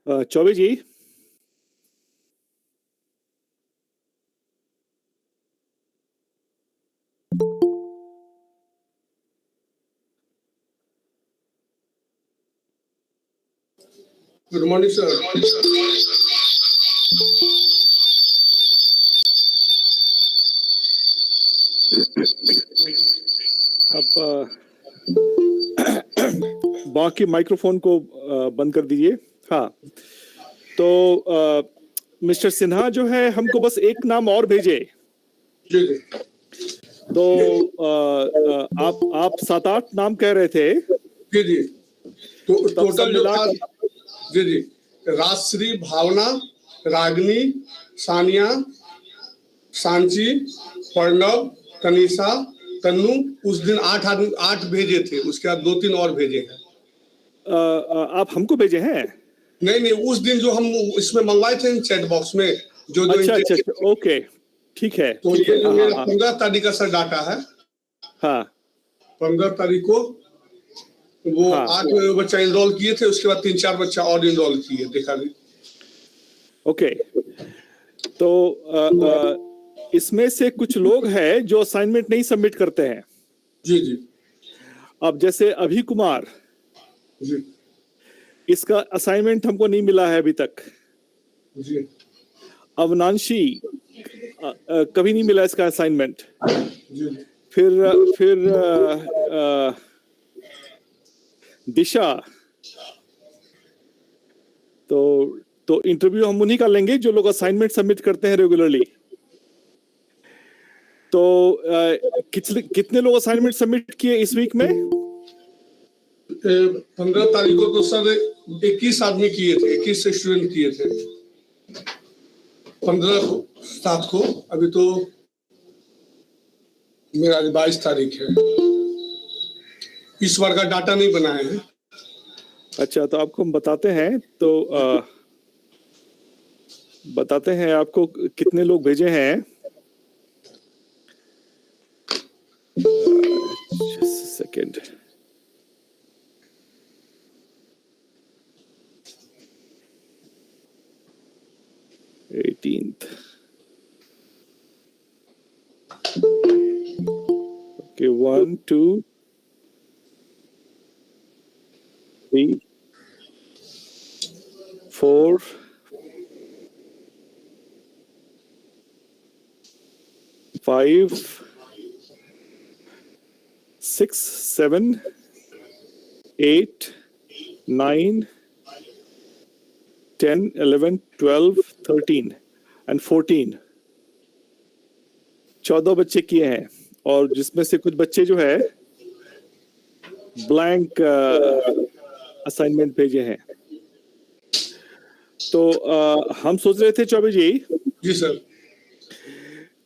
Choubey ji. Good morning sir. अब बाकी microphone को बंद कर दीजिए। हाँ, तो मिस्टर सिन्हा जो है हमको बस एक नाम और भेजे। जी जी। तो आप 7-8 नाम कह रहे थे। जी जी। तो टोटल जो था, जी जी, राजश्री, भावना, रागिनी, सानिया, सांची, प्रणव, तनीषा, तन्नू, उस दिन 8 भेजे थे, उसके बाद 2-3 और भेजे हैं। आप हमको भेजे हैं? नहीं, उस दिन जो हम इसमें मंगवाए थे चैट बॉक्स में, जो अच्छा, ओके, ठीक है। तो ठीक ये है, जो हाँ, मेरा हाँ, 15 तारीख का सर डाटा है। हाँ, 15 तारीख को वो हाँ। 8 बच्चा इनरोल किए थे, उसके बाद 3-4 बच्चा और इनरोल किए, देखा नहीं। ओके, तो इसमें से कुछ लोग हैं जो असाइनमेंट नहीं सबमिट करते हैं। जी जी अब जैसे अभी कुमार, जी इसका असाइनमेंट हमको नहीं मिला है अभी तक। जी अवनांशी, कभी नहीं मिला इसका असाइनमेंट। जी फिर दिशा, तो इंटरव्यू हम उन्हीं का लेंगे जो लोग असाइनमेंट सबमिट करते हैं रेगुलरली। तो कितने लोग असाइनमेंट सबमिट किए इस वीक में? 15 तारीख को तो सर 21 आदमी किए थे, 21 स्टूडेंट किए थे। 15/7 को, अभी तो मेरा 22 तारीख है, इस बार का डाटा नहीं बनाए हैं। अच्छा, तो आपको हम बताते हैं। तो बताते हैं आपको कितने लोग भेजे हैं। सेकेंड, ओके, 1 2 3 4 5 6 7 8 9 10 11 12 13 एंड 14, 14 बच्चे किए हैं। और जिसमें से कुछ बच्चे जो है ब्लैंक असाइनमेंट भेजे हैं। तो हम सोच रहे थे चौबे जी सर,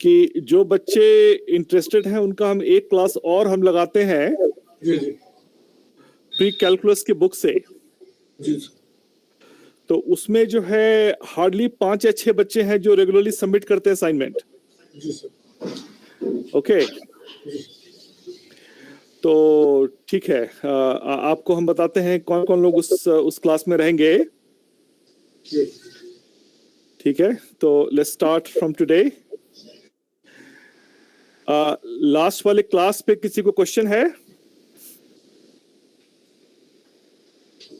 कि जो बच्चे इंटरेस्टेड हैं उनका हम एक क्लास और हम लगाते हैं जी जी प्री कैलकुलस की बुक से। जी सर, तो उसमें जो है हार्डली 5 या 6 बच्चे हैं जो रेगुलरली सबमिट करते हैं असाइनमेंट। जी सर। ओके, तो ठीक है, आपको हम बताते हैं कौन कौन लोग उस क्लास में रहेंगे। जी। ठीक है, तो let's start from today. Last वाले क्लास पे किसी को क्वेश्चन है?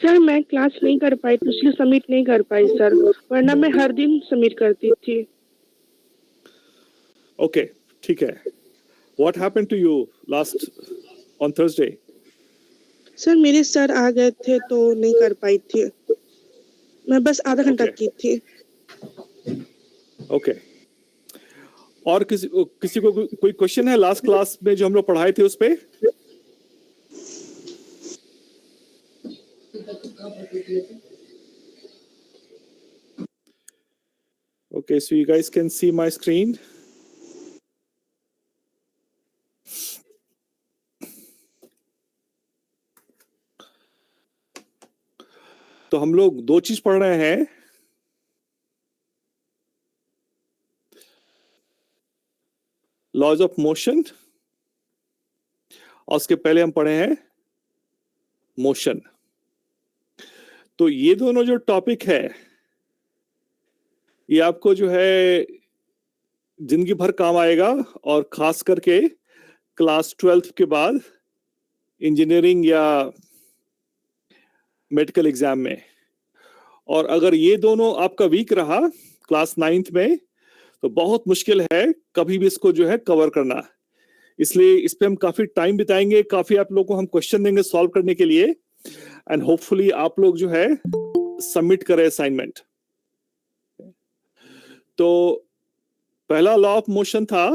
सर मैं क्लास नहीं कर पाई तो इसलिए सबमिट नहीं कर पाई सर, वरना मैं हर दिन सबमिट करती थी। ओके, ठीक है। What happened to you last on Thursday? Sir मेरे सर आ गए थे तो नहीं कर पाई थी, मैं बस आधा घंटा Okay. की थी। ओके, और किसी को कोई क्वेश्चन है लास्ट क्लास में जो हम लोग पढ़ाए थे उस पे? Okay, so you guys can see my screen. तो हम लोग 2 चीज पढ़ रहे हैं। लॉज ऑफ मोशन, और उसके पहले हम पढ़े हैं मोशन। तो ये दोनों जो टॉपिक है ये आपको जो है जिंदगी भर काम आएगा, और खास करके क्लास 12 के बाद इंजीनियरिंग या मेडिकल एग्जाम में। और अगर ये दोनों आपका वीक रहा क्लास 9th में तो बहुत मुश्किल है कभी भी इसको जो है कवर करना। इसलिए इस पे हम काफी टाइम बिताएंगे, काफी आप लोगों को हम क्वेश्चन देंगे सॉल्व करने के लिए, एंड होपफुली आप लोग जो है सबमिट करें असाइनमेंट। तो पहला लॉ ऑफ मोशन था,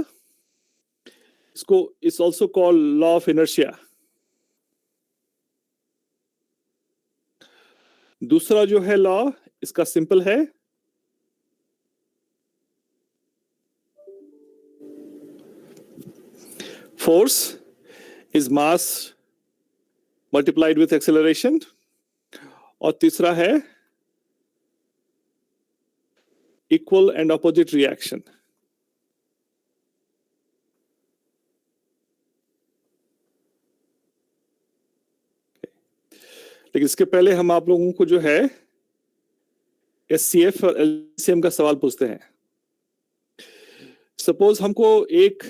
इसको is also called law of inertia. दूसरा जो है लॉ, इसका सिंपल है, force is mass multiplied with acceleration. और तीसरा है इक्वल एंड ऑपोजिट रिएक्शन। लेकिन इसके पहले हम आप लोगों को जो है एचसीएफ और एलसीएम का सवाल पूछते हैं। सपोज हमको एक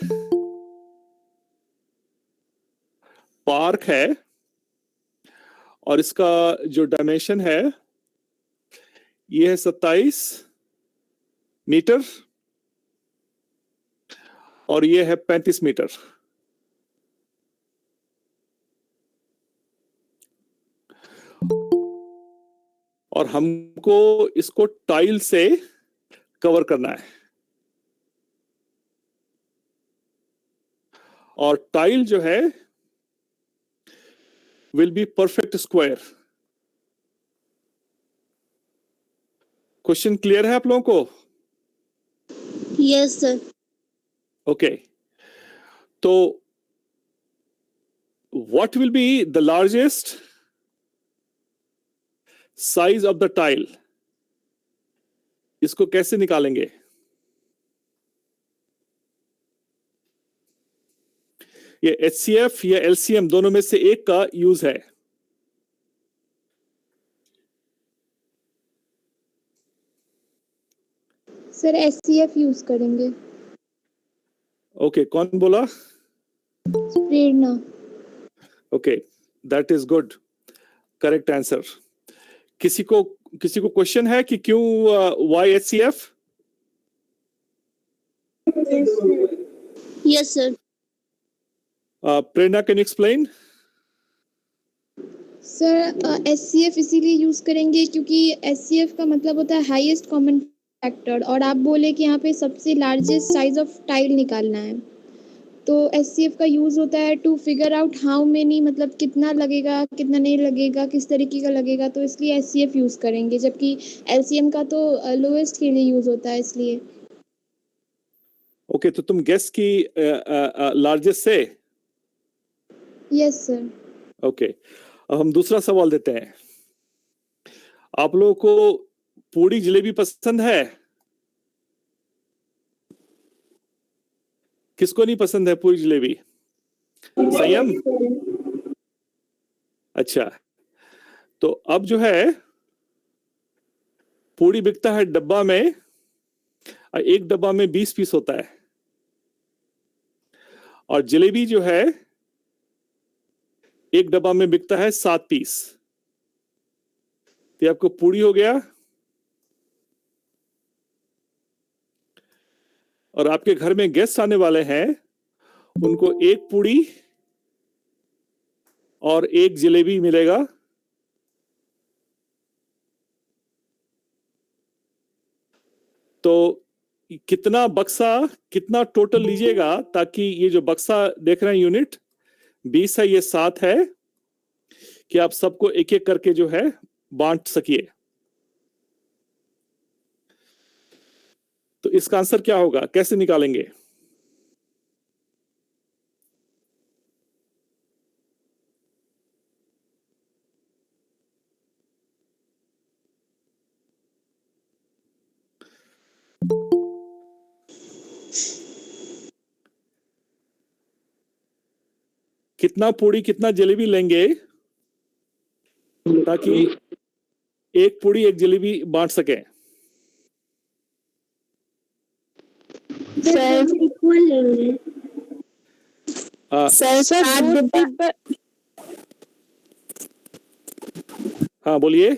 पार्क है और इसका जो डायमेंशन है ये है 27 मीटर और ये है 35 मीटर। और हमको इसको टाइल से कवर करना है, और टाइल जो है will be perfect square. Question clear है आप लोगों को? Yes sir. ओके, तो what will be the largest size of the tile, इसको कैसे निकालेंगे? ये एचसीएफ या एलसीएम दोनों में से एक का यूज है। सर एचसीएफ यूज करेंगे। ओके, कौन बोला? Prerna. Okay, that is good, correct answer. किसी को क्वेश्चन है कि क्यों why HCF? Yes sir. Prerna, can you explain? Sir HCF इसीलिए यूज करेंगे क्योंकि एचसीएफ का मतलब होता है हाईएस्ट कॉमन फैक्टर, और आप बोले कि यहाँ पे सबसे लार्जेस्ट साइज ऑफ टाइल निकालना है, तो एचसीएफ का यूज होता है to figure out how many, मतलब कितना लगेगा कितना नहीं लगेगा, किस तरीके का लगेगा, तो इसलिए एचसीएफ यूज करेंगे। जबकि एलसीएम का तो लोएस्ट के लिए यूज होता है, इसलिए। ओके, तो तुम गेस की लार्जेस्ट से? Yes sir. ओके, अब हम दूसरा सवाल देते हैं। आप लोगों को पूड़ी जलेबी पसंद है? किसको नहीं पसंद है पूड़ी जलेबी? संयम? अच्छा, तो अब जो है पूड़ी बिकता है डब्बा में, एक डब्बा में 20 पीस होता है, और जलेबी जो है एक डब्बा में बिकता है 7 पीस। तो आपको पूड़ी हो गया, और आपके घर में गेस्ट आने वाले हैं, उनको एक पूड़ी और एक जलेबी मिलेगा। तो कितना बक्सा, कितना टोटल लीजिएगा, ताकि ये जो बक्सा देख रहे हैं यूनिट 20 है, ये 7 है, कि आप सबको एक एक करके जो है बांट सकिए। तो इसका आंसर क्या होगा, कैसे निकालेंगे? कितना पूड़ी कितना जलेबी लेंगे ताकि एक पूड़ी एक जलेबी बांट सकें? सर इक्वल लेंगे। सर 7 डिब्बा। हाँ बोलिए।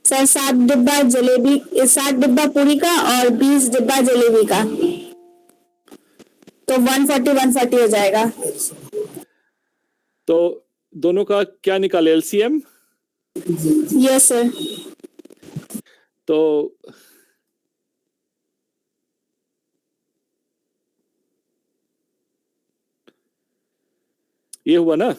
सर 7 डिब्बा जलेबी, 7 डिब्बा पूरी का और 20 डिब्बा जलेबी का, तो 140 हो जाएगा। तो दोनों का क्या निकाले, एलसीएम? Yes sir. तो ये हुआ ना?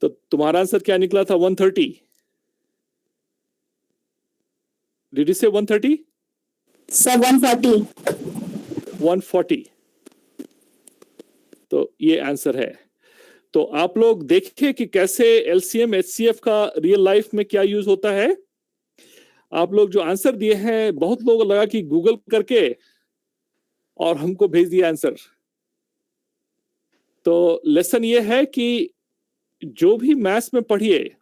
तो तुम्हारा आंसर क्या निकला था? 130। डिड यू से 130? सर 140। 140। तो ये आंसर है। तो आप लोग देखिए कि कैसे एलसीएम एचसीएफ का रियल लाइफ में क्या यूज होता है। आप लोग जो आंसर दिए हैं, बहुत लोग लगा कि गूगल करके और हमको भेज दिया आंसर। तो लेसन ये है कि जो भी मैथ्स में पढ़िए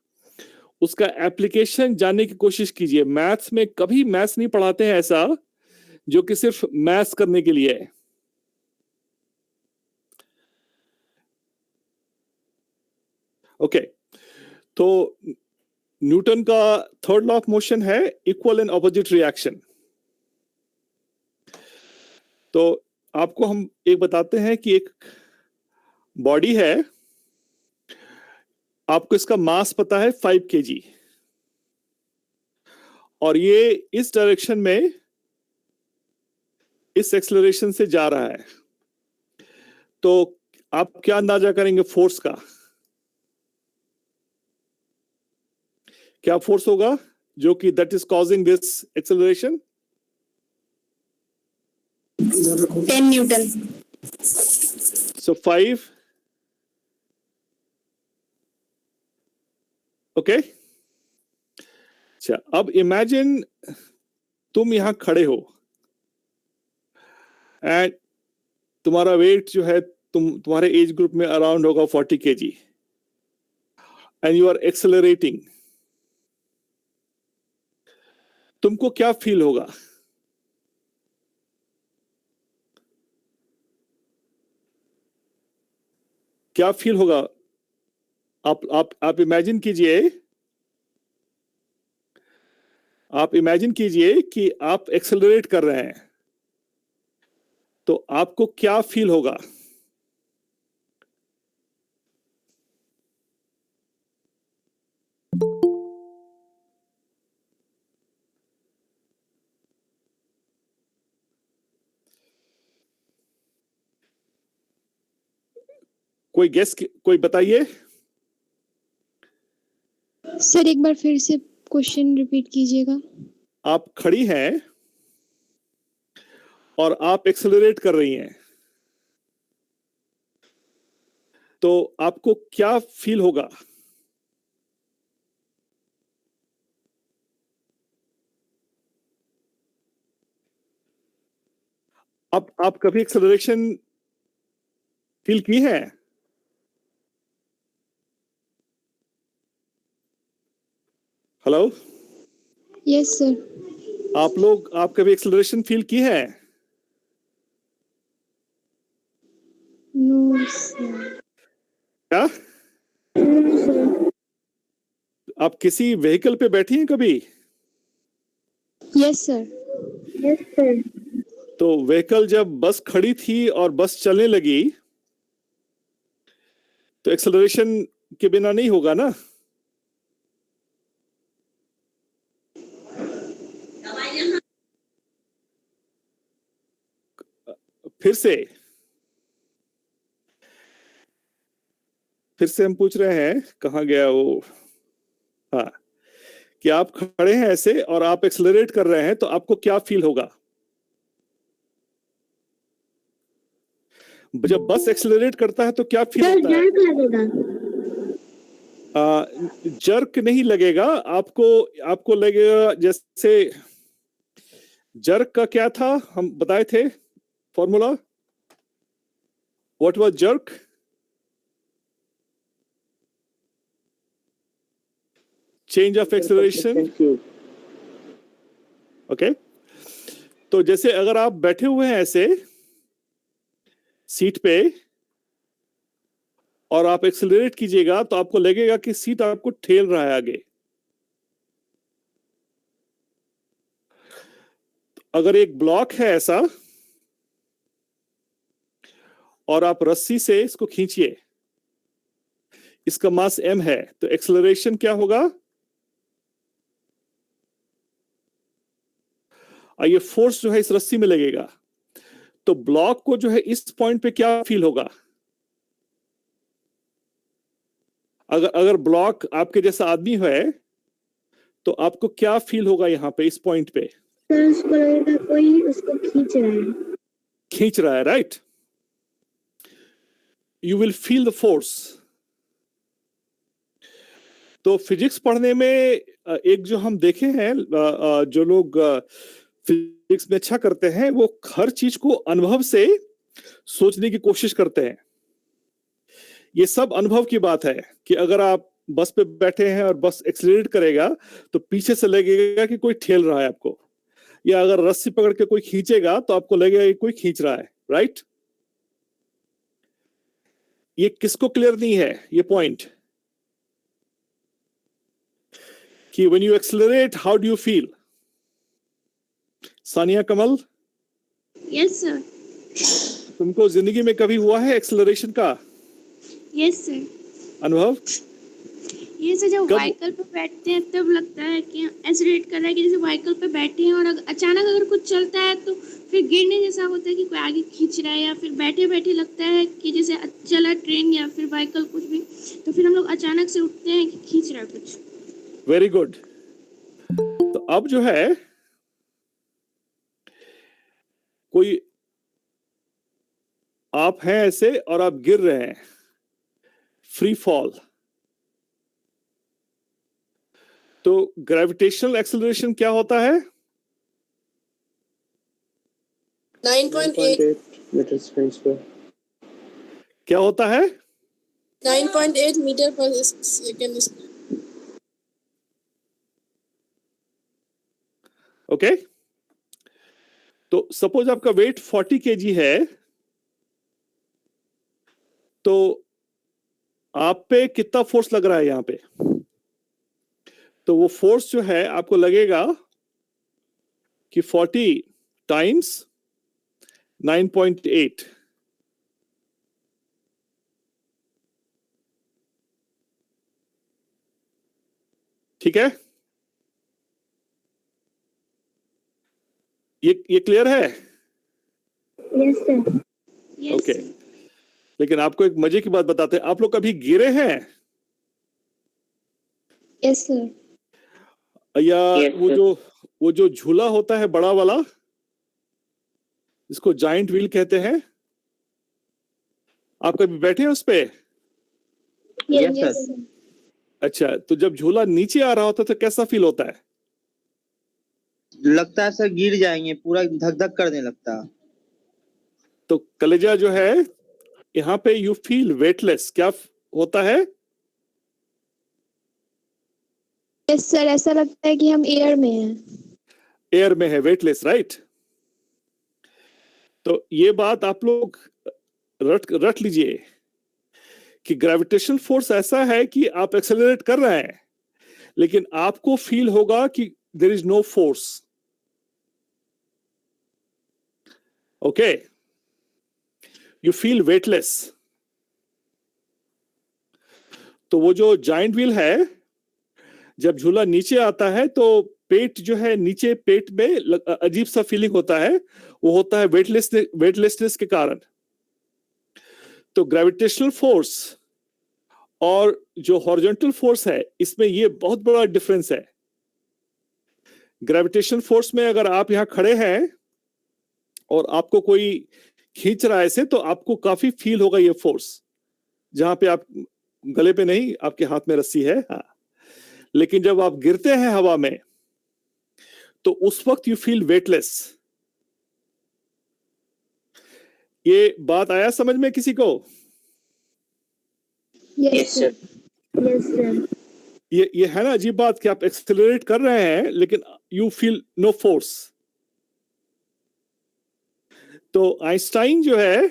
उसका एप्लीकेशन जानने की कोशिश कीजिए। मैथ्स में कभी मैथ्स नहीं पढ़ाते हैं ऐसा जो कि सिर्फ मैथ्स करने के लिए है। ओके, तो न्यूटन का थर्ड लॉ ऑफ मोशन है इक्वल एंड ऑपोजिट रिएक्शन। तो आपको हम एक बताते हैं कि एक बॉडी है, आपको इसका मास पता है 5 kg, और ये इस डायरेक्शन में इस एक्सेलरेशन से जा रहा है। तो आप क्या अंदाजा करेंगे फोर्स का? क्या फोर्स होगा जो कि that is causing this acceleration? 10 Newton. So 5। Okay, अच्छा अब इमेजिन तुम यहां खड़े हो एंड तुम्हारा वेट जो है तुम्हारे एज ग्रुप में अराउंड होगा 40 kg and you are accelerating. तुमको क्या फील होगा? क्या फील होगा? आप इमेजिन कीजिए, आप इमेजिन कीजिए कि आप एक्सेलरेट कर रहे हैं, तो आपको क्या फील होगा? कोई गेस, कोई बताइए। सर एक बार फिर से क्वेश्चन रिपीट कीजिएगा। आप खड़ी हैं और आप एक्सेलरेट कर रही हैं, तो आपको क्या फील होगा? आप कभी एक्सेलरेशन फील की है? Hello, yes sir. आप कभी एक्सेलरेशन फील की है? No sir. क्या आप किसी व्हीकल पे बैठी हैं कभी? Yes sir. Yes sir. तो व्हीकल जब बस खड़ी थी और बस चलने लगी तो एक्सेलरेशन के बिना नहीं होगा ना। फिर से हम पूछ रहे हैं, कहाँ गया वो? हाँ, कि आप खड़े हैं ऐसे और आप एक्सेलरेट कर रहे हैं, तो आपको क्या फील होगा? जब बस एक्सेलरेट करता है तो क्या फील होता है? लगेगा। जर्क नहीं लगेगा आपको, आपको लगेगा जैसे जर्क का क्या था हम बताए थे formula, what was jerk? Change of acceleration. Okay, तो जैसे अगर आप बैठे हुए हैं ऐसे सीट पे और आप एक्सेलरेट कीजिएगा तो आपको लगेगा कि सीट आपको ठेल रहा है आगे। अगर एक ब्लॉक है ऐसा और आप रस्सी से इसको खींचिए, इसका मास m है, तो एक्सेलरेशन क्या होगा? ये फोर्स जो है इस रस्सी में लगेगा, तो ब्लॉक को जो है इस पॉइंट पे क्या फील होगा? अगर ब्लॉक आपके जैसा आदमी है तो आपको क्या फील होगा यहाँ पे इस पॉइंट पे? कोई उसको खींच रहा है, right? You will feel the force. तो फिजिक्स पढ़ने में एक जो हम देखे हैं, जो लोग फिजिक्स में अच्छा करते हैं वो हर चीज को अनुभव से सोचने की कोशिश करते हैं। ये सब अनुभव की बात है कि अगर आप बस पे बैठे हैं और बस एक्सीलरेट करेगा तो पीछे से लगेगा कि कोई ठेल रहा है आपको, या अगर रस्सी पकड़ के कोई खींचेगा तो आपको लगेगा कि कोई खींच रहा है, राइट? ये किसको क्लियर नहीं है ये पॉइंट कि when you accelerate how do you feel? Sania Kamal, yes sir. तुमको जिंदगी में कभी हुआ है एक्सेलरेशन का यस सर। अनुभव? ये से जब कब? व्हीकल पे बैठते हैं तब लगता है कि एक्सीलरेट कर रहा है, कि जैसे व्हीकल पे बैठे हैं और अचानक अगर कुछ चलता है तो फिर गिरने जैसा होता है कि कोई आगे खींच रहा है, या फिर बैठे बैठे लगता है कि जैसे चला ट्रेन या फिर व्हीकल कुछ भी, तो फिर हम लोग अचानक से उठते हैं कि खींच रहा है कुछ। Very good. तो अब जो है कोई आप हैं ऐसे और आप गिर रहे हैं, फ्री फॉल, तो ग्रेविटेशनल एक्सेलरेशन क्या होता है? 9.8 मीटर स्क्वायर। क्या होता है? 9.8 मीटर पर सेकंड। ओके, तो सपोज आपका वेट 40 kg है, तो आप पे कितना फोर्स लग रहा है यहां पे? तो वो फोर्स जो है आपको लगेगा कि 40 टाइम्स 9.8, ठीक है? ये क्लियर है? Yes sir. ओके, लेकिन आपको एक मजे की बात बताते हैं, आप लोग कभी गिरे हैं यस सर। या वो जो झूला होता है बड़ा वाला जिसको जाइंट व्हील कहते हैं, आप कभी बैठे हैं उस पे? Yes sir. अच्छा, तो जब झूला नीचे आ रहा होता है तो कैसा फील होता है? लगता है सर गिर जाएंगे, पूरा धक धक करने लगता है। तो कलेजा जो है यहाँ पे यू फील वेटलेस, क्या होता है? यस सर, ऐसा लगता है कि हम एयर में हैं। एयर में है, वेटलेस, राइट? तो ये बात आप लोग रट लीजिए कि ग्रेविटेशनल फोर्स ऐसा है कि आप एक्सेलरेट कर रहे हैं लेकिन आपको फील होगा कि there is no force. Okay, you feel weightless. तो वो जो जाइंट व्हील है, जब झूला नीचे आता है तो पेट जो है नीचे, पेट में अजीब सा फीलिंग होता है, वो होता है वेटलेसनेस के कारण। तो ग्रेविटेशनल फोर्स और जो हॉरिजॉन्टल फोर्स है इसमें ये बहुत बड़ा डिफरेंस है। ग्रेविटेशनल फोर्स में अगर आप यहां खड़े हैं और आपको कोई खींच रहा है ऐसे, तो आपको काफी फील होगा ये फोर्स, जहां पे आप गले पे नहीं, आपके हाथ में रस्सी है, हाँ। लेकिन जब आप गिरते हैं हवा में तो उस वक्त यू फील वेटलेस। ये बात आया समझ में किसी को? Yes sir. Yes sir. ये है ना अजीब बात कि आप एक्सेलरेट कर रहे हैं लेकिन यू फील नो फोर्स। तो आइंस्टाइन जो है,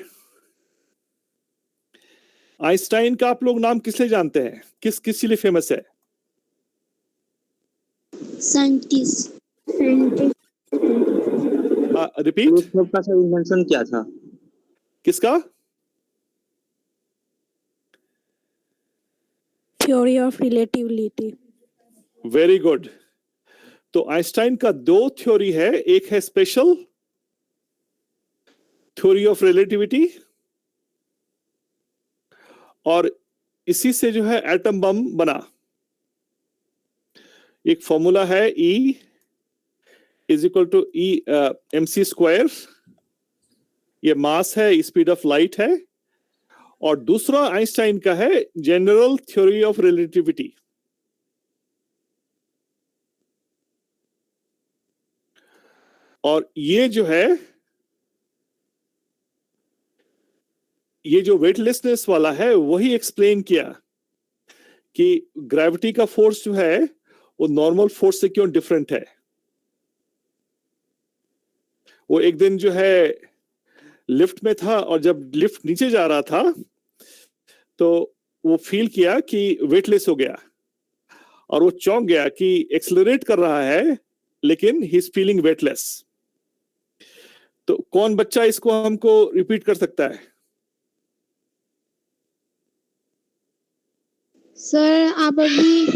आइंस्टाइन का आप लोग नाम किस लिए जानते हैं? किस लिए फेमस है? साइंटिस्ट। रिपीट। उसका सर इन्वेंशन क्या था? किसका? Theory of relativity. Very good. तो आइंस्टाइन का दो थ्योरी है, एक है स्पेशल थ्योरी ऑफ रिलेटिविटी, और इसी से जो है एटम बम बना। एक फॉर्मूला है E = E mc²। ये मास है, स्पीड ऑफ लाइट है। और दूसरा आइंस्टाइन का है जनरल थ्योरी ऑफ रिलेटिविटी। और ये जो है, ये जो वेटलेसनेस वाला है वही एक्सप्लेन किया कि ग्रेविटी का फोर्स जो है वो नॉर्मल फोर्स से क्यों डिफरेंट है। वो एक दिन जो है लिफ्ट में था और जब लिफ्ट नीचे जा रहा था तो वो फील किया कि वेटलेस हो गया और वो चौंक गया कि एक्सेलरेट कर रहा है लेकिन ही इज फीलिंग वेटलेस। तो कौन बच्चा इसको हमको रिपीट कर सकता है? सर आप अभी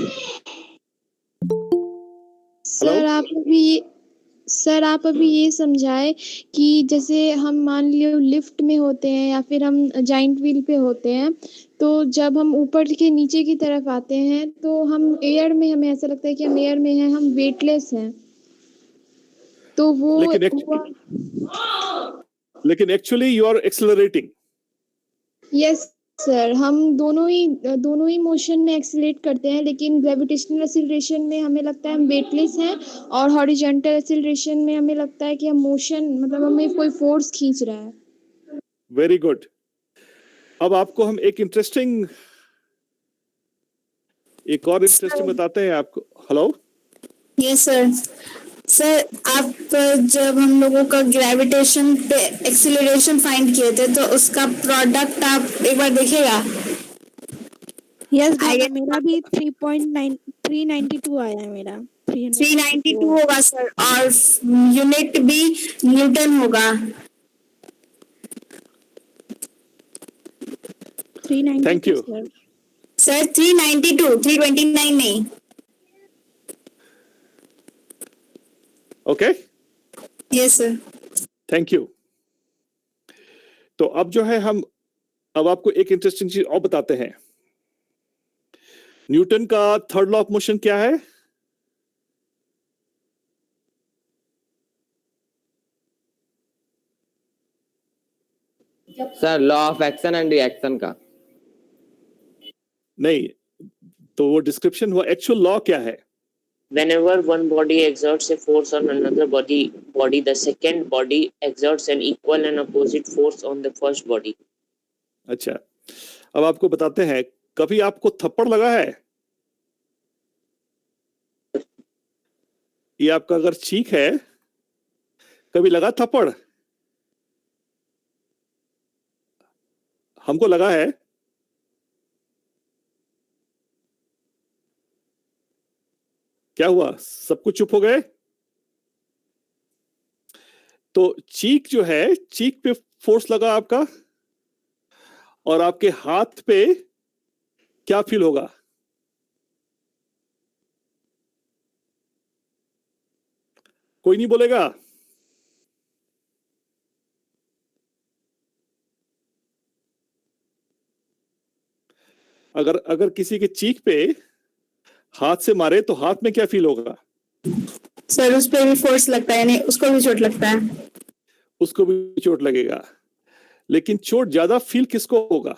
सर आप अभी ये समझाए कि जैसे हम मान लो लिफ्ट में होते हैं या फिर हम जाइंट व्हील पे होते हैं, तो जब हम ऊपर के नीचे की तरफ आते हैं तो हम एयर में, हमें ऐसा लगता है कि हम एयर में हैं, हम वेटलेस हैं। तो वो लेकिन actually you are accelerating. Yes sir, हम दोनों ही मोशन में एक्सीलरेट करते हैं, लेकिन ग्रेविटेशनल एक्सीलरेशन में हमें लगता है हम वेटलेस हैं और हॉरिजॉन्टल एक्सीलरेशन में हमें लगता है कि हम मोशन, मतलब हमें कोई फोर्स खींच रहा है। Very good. अब आपको हम एक और इंटरेस्टिंग बताते हैं आपको। हेलो। Yes sir. सर आप जब हम लोगों का ग्रेविटेशन पे एक्सीलरेशन फाइंड किए थे तो उसका प्रोडक्ट आप एक बार देखिएगा। यस मेरा भी 392 आया है मेरा। 392 होगा सर, और यूनिट भी न्यूटन होगा। 392 थैंक यू सर। 392, 329 नहीं। Okay. Yes sir. Thank you. तो अब जो है हम अब आपको एक इंटरेस्टिंग चीज और बताते हैं। न्यूटन का थर्ड लॉ ऑफ मोशन क्या है? Sir law of action and reaction का। नहीं, तो वो डिस्क्रिप्शन हुआ। एक्चुअल लॉ क्या है? Whenever one body exerts a force on another body, the second body exerts an equal and opposite force on the first body. अच्छा, अब आपको बताते हैं, कभी आपको थप्पड़ लगा है? ये आपका अगर चीक है, कभी लगा थप्पड़? हमको लगा है। क्या हुआ? सब कुछ चुप हो गए? तो चीक जो है, चीक पे फोर्स लगा आपका, और आपके हाथ पे क्या फील होगा? कोई नहीं बोलेगा? अगर किसी के चीक पे हाथ से मारे तो हाथ में क्या फील होगा? सर उस पर भी फोर्स लगता है, नहीं उसको भी चोट लगता है। उसको भी चोट लगेगा, लेकिन चोट ज्यादा फील किसको होगा?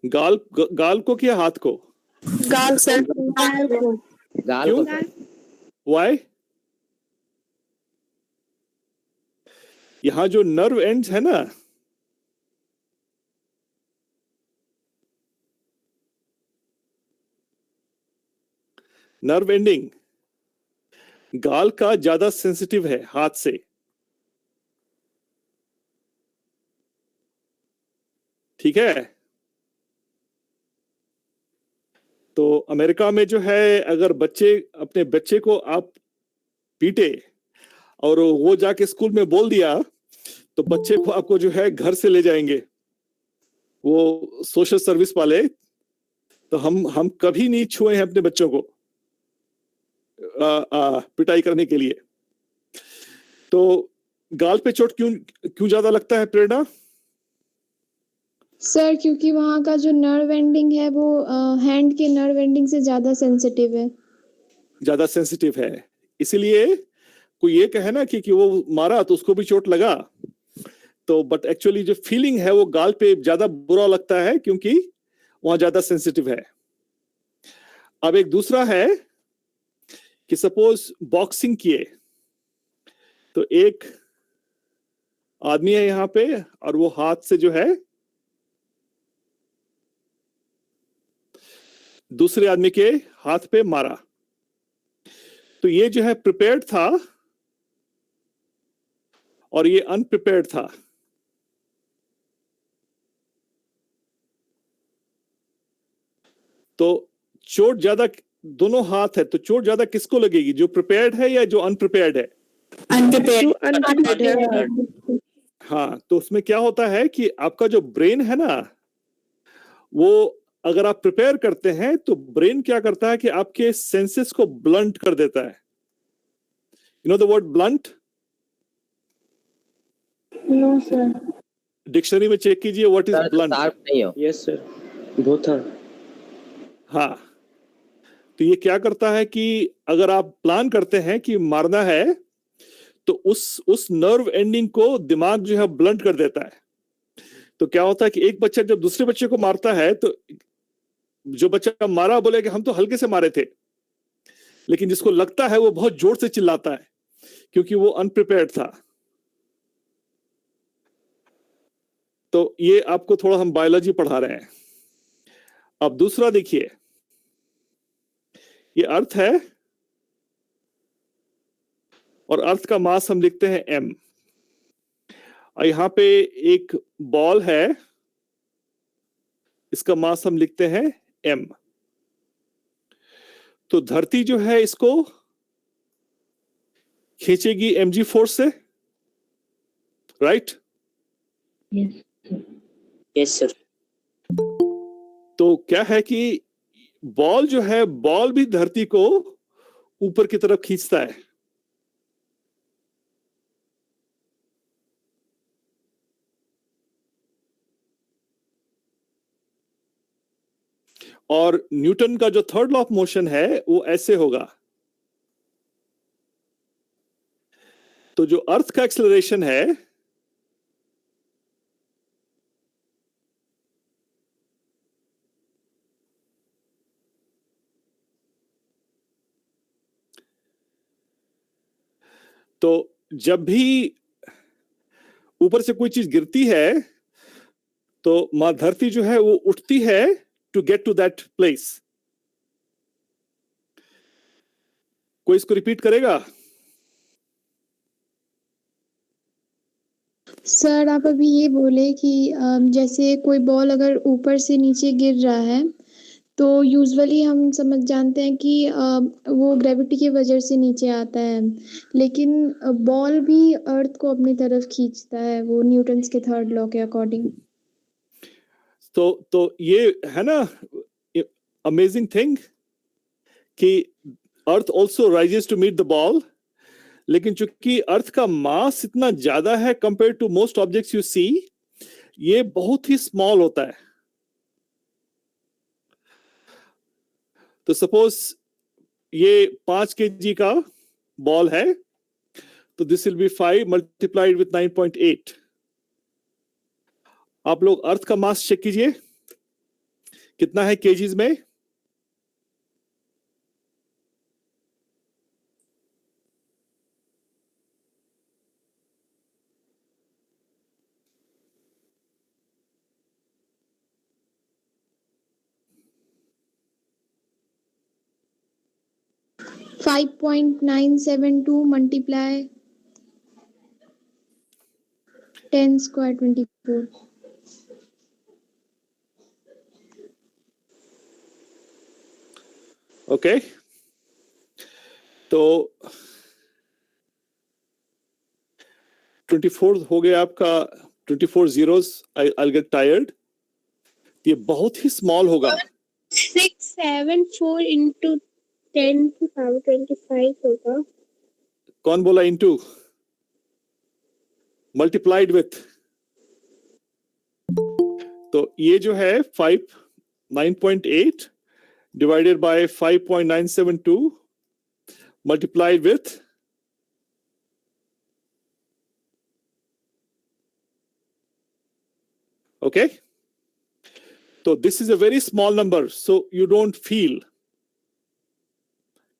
गाल को क्या हाथ को? गाल सर। गाल को सर। Why? यहाँ जो नर्व एंड्स है ना, नर्व एंडिंग गाल का ज्यादा सेंसिटिव है हाथ से। ठीक है, तो अमेरिका में जो है, अगर अपने बच्चे को आप पीटे और वो जाके स्कूल में बोल दिया, तो बच्चे को आपको जो है घर से ले जाएंगे वो सोशल सर्विस वाले। तो हम कभी नहीं छुए हैं अपने बच्चों को पिटाई करने के लिए। तो गाल पे चोट क्यों ज्यादा लगता है प्रेरणा? सर क्योंकि वहाँ का जो नर्व एंडिंग है वो हैंड के नर्व एंडिंग से ज्यादा सेंसिटिव है। ज्यादा सेंसिटिव है, इसीलिए कोई ये कहे ना कि वो मारा तो उसको भी चोट लगा, तो बट एक्चुअली जो फीलिंग है वो गाल पे ज्यादा बुरा लगता है क्योंकि वहां ज्यादा सेंसिटिव है। अब एक दूसरा है कि सपोज बॉक्सिंग किए, तो एक आदमी है यहाँ पे और वो हाथ से जो है दूसरे आदमी के हाथ पे मारा, तो ये जो है प्रिपेयर्ड था और ये अनप्रिपेयर्ड था। तो चोट ज्यादा, दोनों हाथ है तो चोट ज्यादा किसको लगेगी, जो प्रिपेयर्ड है या जो अनप्रिपेयर्ड है? अनप्रिपेयर्ड। हाँ, तो उसमें क्या होता है कि आपका जो ब्रेन है ना, वो अगर आप प्रिपेयर करते हैं तो ब्रेन क्या करता है कि आपके सेंसेस को ब्लंट कर देता है। You know the word blunt? No sir. Dictionary में चेक कीजिए what is blunt. Yes sir, both are. हाँ, तो ये क्या करता है कि अगर आप प्लान करते हैं कि मारना है, तो उस नर्व एंडिंग को दिमाग जो है ब्लंट कर देता है। तो क्या होता है कि एक बच्चा जब दूसरे बच्चे को मारता है, तो जो बच्चा मारा बोले कि हम तो हल्के से मारे थे, लेकिन जिसको लगता है वो बहुत जोर से चिल्लाता है क्योंकि वो अनप्रिपेयर्ड था। तो ये आपको थोड़ा हम बायोलॉजी पढ़ा रहे हैं। अब दूसरा देखिए, ये अर्थ है और अर्थ का मास हम लिखते हैं m, और यहां पे एक बॉल है, इसका मास हम लिखते हैं m। तो धरती जो है इसको खींचेगी mg फोर्स से, राइट? Yes sir. तो क्या है कि बॉल जो है, बॉल भी धरती को ऊपर की तरफ खींचता है। और न्यूटन का जो थर्ड लॉ ऑफ मोशन है वो ऐसे होगा। तो जो अर्थ का एक्सेलरेशन है, तो जब भी ऊपर से कोई चीज गिरती है तो मां धरती जो है वो उठती है to get to that place. कोई इसको रिपीट करेगा? सर आप अभी ये बोले कि जैसे कोई बॉल अगर ऊपर से नीचे गिर रहा है तो यूजुअली हम समझ जानते हैं कि वो ग्रेविटी की वजह से नीचे आता है, लेकिन बॉल भी अर्थ को अपनी तरफ खींचता है, वो न्यूटन्स के थर्ड लॉ के अकॉर्डिंग। तो ये है ना अमेजिंग थिंग कि earth also rises to meet the ball, लेकिन चूंकि अर्थ का मास इतना ज्यादा है compare to most objects you see, ये बहुत ही स्मॉल होता है। तो सपोज ये 5 kg का बॉल है, तो this will be 5 multiplied with 9.8। आप लोग अर्थ का मास चेक कीजिए, कितना है केजीज में? $5.972 multiply 10 square 24. ओके तो 24 हो गया आपका, 24 zeros. I'll get tired. ये बहुत ही स्मॉल होगा. 674 into 10 to power 25 होगा. कौन बोला into? Multiplied with. तो ये जो है 9.8 divided by 5.972 multiplied with okay. So this is a very small number, so you don't feel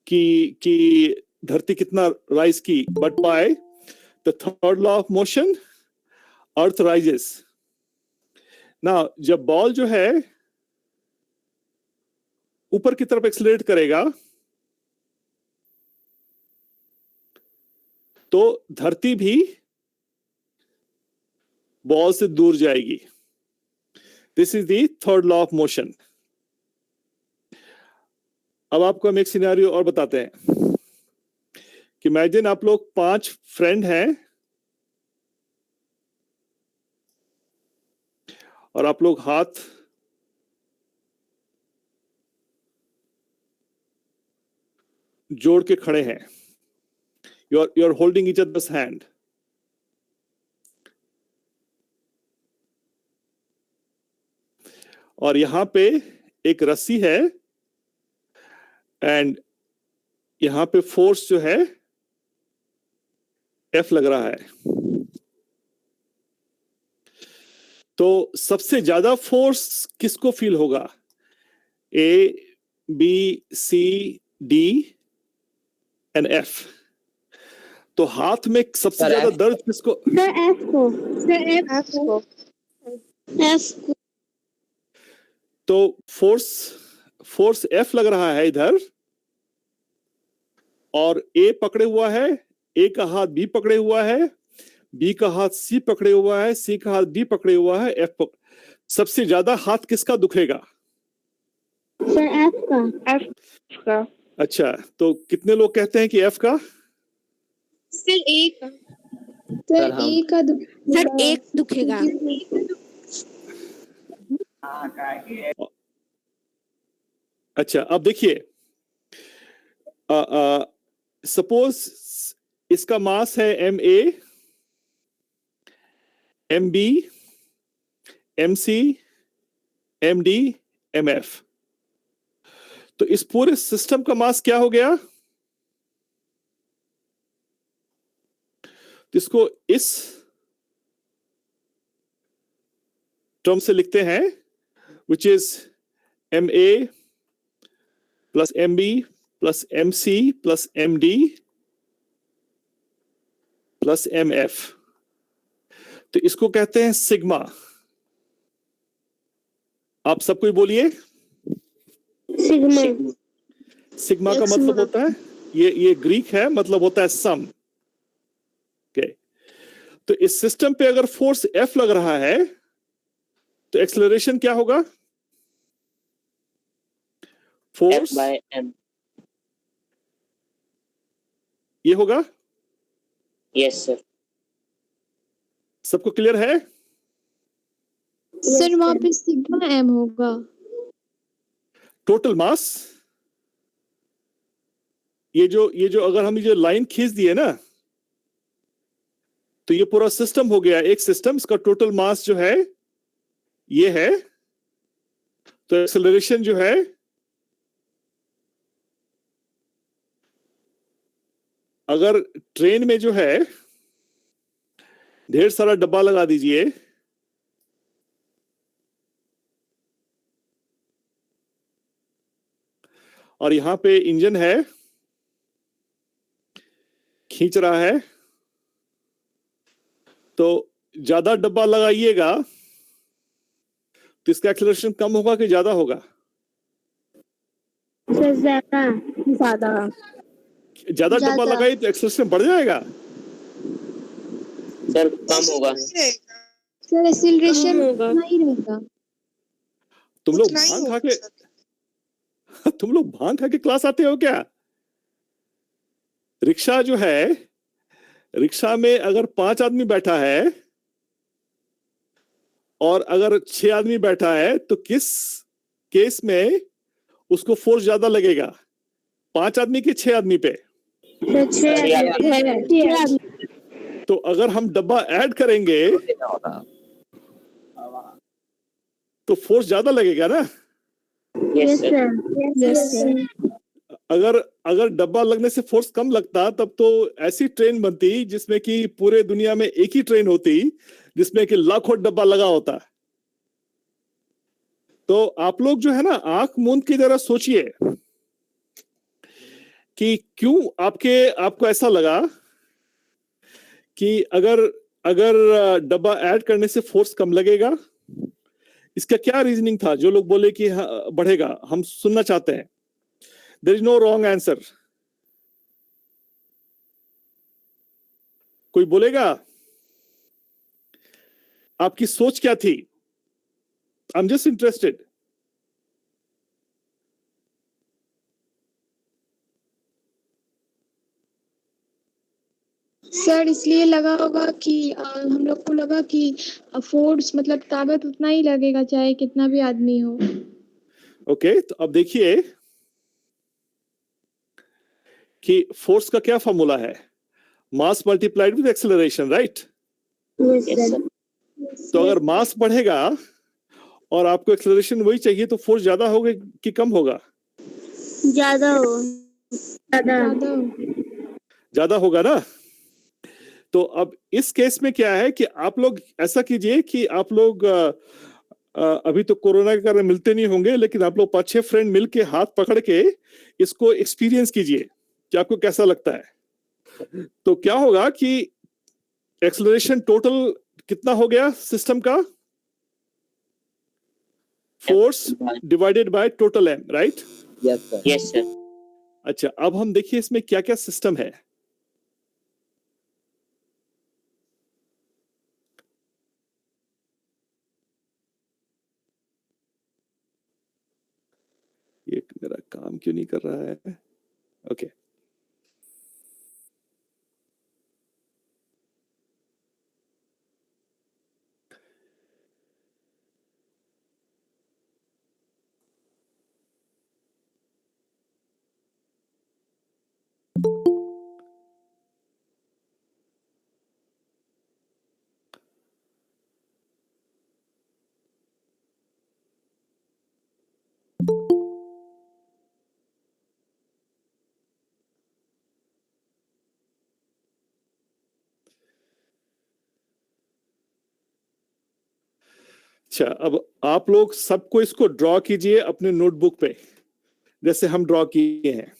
कि धरती कितना राइज की, but by the third law of motion earth rises. Now जब बॉल जो है ऊपर की तरफ एक्सेलरेट करेगा तो धरती भी बॉल से दूर जाएगी. This is the third law of motion. अब आपको हम एक सिनेरियो और बताते हैं कि इमेजिन आप लोग 5 फ्रेंड हैं और आप लोग हाथ जोड़ के खड़े हैं. You are holding each other's hand. और यहां पे एक रस्सी है एंड यहां पे फोर्स जो है F लग रहा है. तो सबसे ज्यादा फोर्स किसको फील होगा? A, B, C, D and F. तो हाथ में सबसे ज्यादा दर्द किसको? सर F को. सर F को. तो फोर्स F लग रहा है इधर और A पकड़े हुआ है, A का हाथ B पकड़े हुआ है, B का हाथ C पकड़े हुआ है, C का हाथ D पकड़े हुआ है, सबसे ज्यादा हाथ किसका दुखेगा? सर F का. F का. अच्छा, तो कितने लोग कहते हैं कि F का? सर A का. सर A का सर एक दुखेगा. अच्छा, अब देखिए, सपोज इसका मास है MA, MB, MC, MD, MF. तो इस पूरे सिस्टम का मास क्या हो गया? इसको इस टर्म से लिखते हैं, which is MA plus MB plus MC plus MD plus MF. तो इसको कहते हैं सिग्मा. आप सब कोई बोलिए. सिग्मा. सिग्मा का मतलब होता है, ये ग्रीक है, मतलब होता है सम. ओके, तो इस सिस्टम पे अगर फोर्स F लग रहा है तो एक्सेलरेशन क्या होगा? Force F by M. ये होगा. Yes sir. सबको क्लियर है? सर वहां पे सिग्मा M होगा. टोटल मास, ये जो अगर हम ये लाइन खींच दिए ना तो ये पूरा सिस्टम हो गया एक सिस्टम. इसका टोटल मास जो है ये है. तो एक्सेलरेशन जो है अगर ट्रेन में जो है ढेर सारा डब्बा लगा दीजिए और यहाँ पे इंजन है, खींच रहा है, तो ज्यादा डब्बा लगाइएगा तो इसका एक्सेलरेशन कम होगा कि ज्यादा होगा? ज्यादा ज्यादा डब्बा लगाइए तो एक्सेलरेशन बढ़ जाएगा? सर कम होगा। सर एक्सीलरेशन नहीं रहेगा। तुम लोग भांग खा के क्लास आते हो क्या? रिक्शा जो है, रिक्शा में अगर 5 आदमी बैठा है और अगर 6 आदमी बैठा है तो किस केस में उसको फोर्स ज्यादा लगेगा, 5 आदमी के 6 आदमी पे? तो अगर हम डब्बा ऐड करेंगे तो फोर्स ज्यादा लगेगा ना? Yes sir. अगर डब्बा लगने से फोर्स कम लगता तब तो ऐसी ट्रेन बनती जिसमें कि पूरे दुनिया में एक ही ट्रेन होती जिसमें कि लाखों डब्बा लगा होता। तो आप लोग जो है ना, आंख मूंद की जरा सोचिए कि क्यों आपको ऐसा लगा कि अगर डब्बा ऐड करने से फोर्स कम लगेगा। इसका क्या रीजनिंग था? जो लोग बोले कि बढ़ेगा, हम सुनना चाहते हैं। There is no wrong answer. कोई बोलेगा? आपकी सोच क्या थी? I am just interested. Sir इसलिए लगा होगा कि हम लोग को लगा कि फोर्स मतलब ताकत उतना ही लगेगा चाहे कितना भी आदमी हो। ओके, तो अब देखिए कि फोर्स का क्या फॉर्मूला है? मास मल्टीप्लाइड विद एक्सेलरेशन, राइट? तो अगर मास बढ़ेगा और आपको एक्सेलरेशन वही चाहिए तो फोर्स ज्यादा होगा कि कम होगा? ज्यादा होगा ना? तो अब इस केस में क्या है कि आप लोग ऐसा कीजिए कि आप लोग अभी तो कोरोना के कारण मिलते नहीं होंगे, लेकिन आप लोग 5-6 फ्रेंड मिलके हाथ पकड़ के इसको एक्सपीरियंस कीजिए कि आपको कैसा लगता है। तो क्या होगा कि एक्सेलरेशन टोटल कितना हो गया सिस्टम का? Force divided by total M, right? Yes sir. अच्छा, अब हम देखिए इसमें क्या क्या सिस्टम है। ये मेरा काम क्यों नहीं कर रहा है? ओके, अच्छा, अब आप लोग सबको इसको ड्रॉ कीजिए अपने नोटबुक पे, जैसे हम ड्रॉ किए हैं।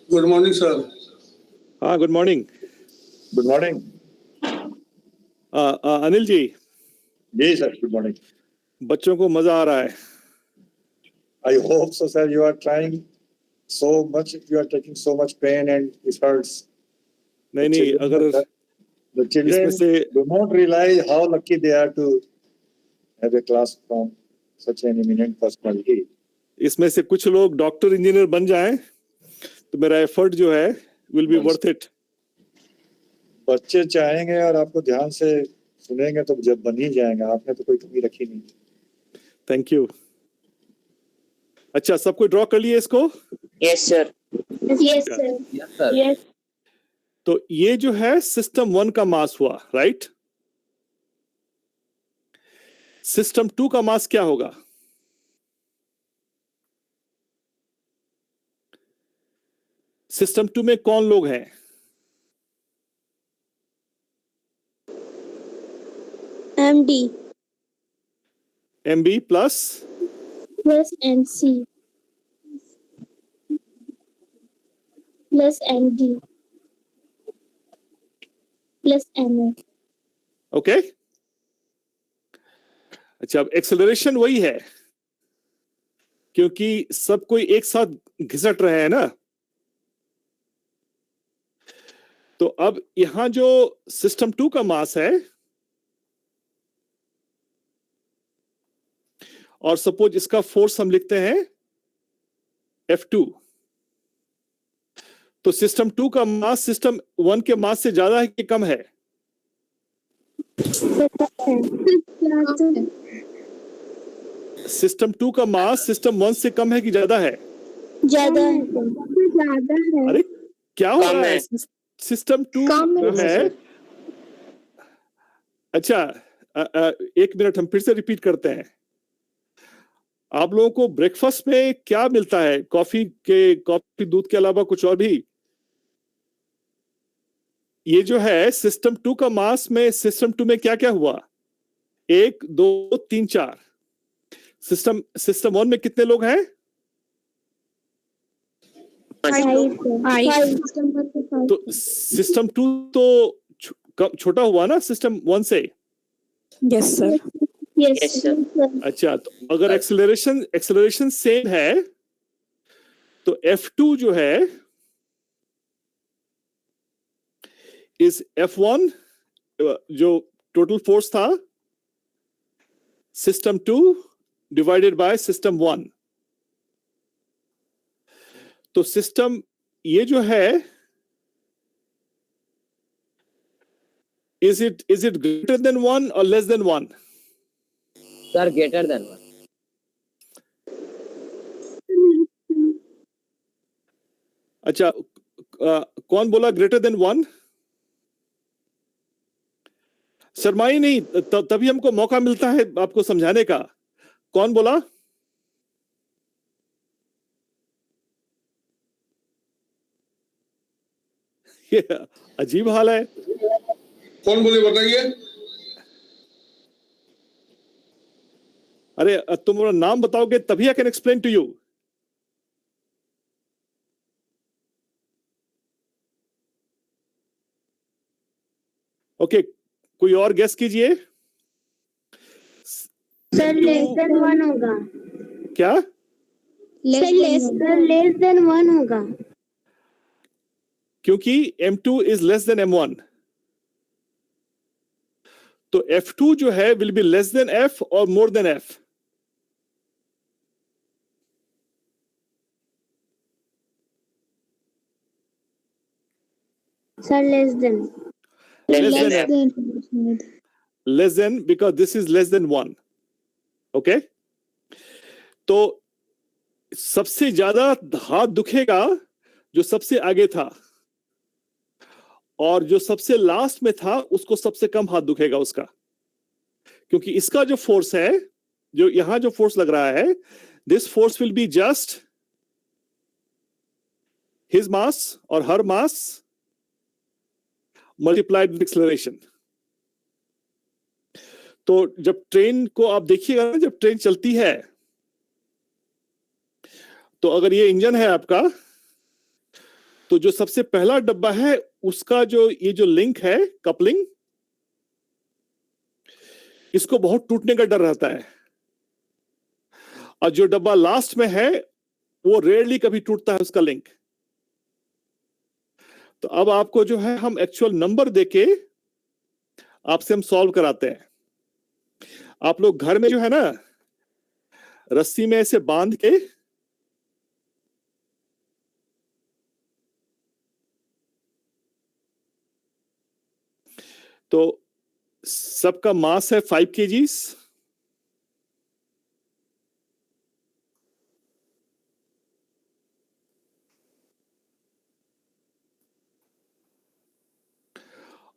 Good morning sir. हाँ, good morning. Good morning. Anil ji. जी सर, गुड मॉर्निंग। बच्चों को मजा आ रहा है। I hope so, sir. You are trying so much. You are taking so much pain and it hurts. नहीं नहीं, अगर the children इसमें से do not realize how lucky they are to have a class from such an eminent personality. इसमें से कुछ लोग doctor engineer बन जाएं तो मेरा एफर्ट जो है विल बी वर्थ इट। बच्चे चाहेंगे और आपको ध्यान से सुनेंगे तो जब बन ही जाएंगे, आपने तो कोई कमी रखी नहीं। Thank you. अच्छा, सबको ड्रॉ कर लिए इसको? Yes, sir. Yes, sir. Yes, sir. Yes. तो ये जो है सिस्टम 1 का मास हुआ, राइट? सिस्टम 2 का मास क्या होगा? सिस्टम 2 में कौन लोग हैं? MD MB plus plus MC plus MD plus MA. Okay. अच्छा, अब एक्सेलरेशन वही है क्योंकि सब कोई एक साथ घिसट रहे हैं ना। तो अब यहां जो सिस्टम 2 का मास है और सपोज इसका फोर्स हम लिखते हैं F2, तो सिस्टम 2 का मास सिस्टम 1 के मास से ज्यादा है कि कम है? सिस्टम 2 का मास सिस्टम 1 से कम है कि ज्यादा है? ज्यादा है। अरे क्या हो कम रहा है? है। सिस्टम 2 कम है। अच्छा, एक मिनट हम फिर से रिपीट करते हैं। आप लोगों को ब्रेकफास्ट में क्या मिलता है? कॉफी दूध के अलावा कुछ और भी? ये जो है सिस्टम 2 का मास में सिस्टम 2 में क्या क्या हुआ? 1 2 3 4। सिस्टम 1 में कितने लोग हैं? 5 तो सिस्टम 2 तो छोटा हुआ ना सिस्टम 1 से? Yes sir. Yes, sir. अच्छा, तो अगर एक्सेलरेशन सेम है तो F2 जो है इस F1 जो टोटल फोर्स था सिस्टम 2 डिवाइडेड बाय सिस्टम 1। तो सिस्टम ये जो है इज इट ग्रेटर देन 1 और less than 1? Sir, greater than 1. अच्छा, कौन बोला ग्रेटर देन 1? शर्माई नहीं, तभी हमको मौका मिलता है आपको समझाने का। कौन बोला? ये अजीब हाल है। कौन बोले बताइए? अरे तुम अपना नाम बताओगे तभी I can explain to you. Okay, कोई और गेस कीजिए। सर लेस देन 1 होगा। क्या? लेस देन 1 होगा। क्योंकि M2 is less than M1, तो F2 जो है will be less than F और more than F। Sir less than less than because this is less than 1. Okay, तो सबसे ज्यादा हाथ दुखेगा जो सबसे आगे था और जो सबसे लास्ट में था उसको सबसे कम हाथ दुखेगा उसका, क्योंकि इसका जो फोर्स है, जो यहां जो फोर्स लग रहा है, this force will be just his mass और her mass multiplied with acceleration. तो जब ट्रेन को आप देखिएगा ना, जब ट्रेन चलती है तो अगर ये इंजन है आपका, तो जो सबसे पहला डब्बा है उसका जो ये जो लिंक है, कपलिंग, इसको बहुत टूटने का डर रहता है, और जो डब्बा लास्ट में है वो रेयरली कभी टूटता है उसका लिंक। तो अब आपको जो है हम एक्चुअल नंबर देके आपसे हम सॉल्व कराते हैं। आप लोग घर में जो है ना रस्सी में ऐसे बांध के तो सबका मास है 5 kgs।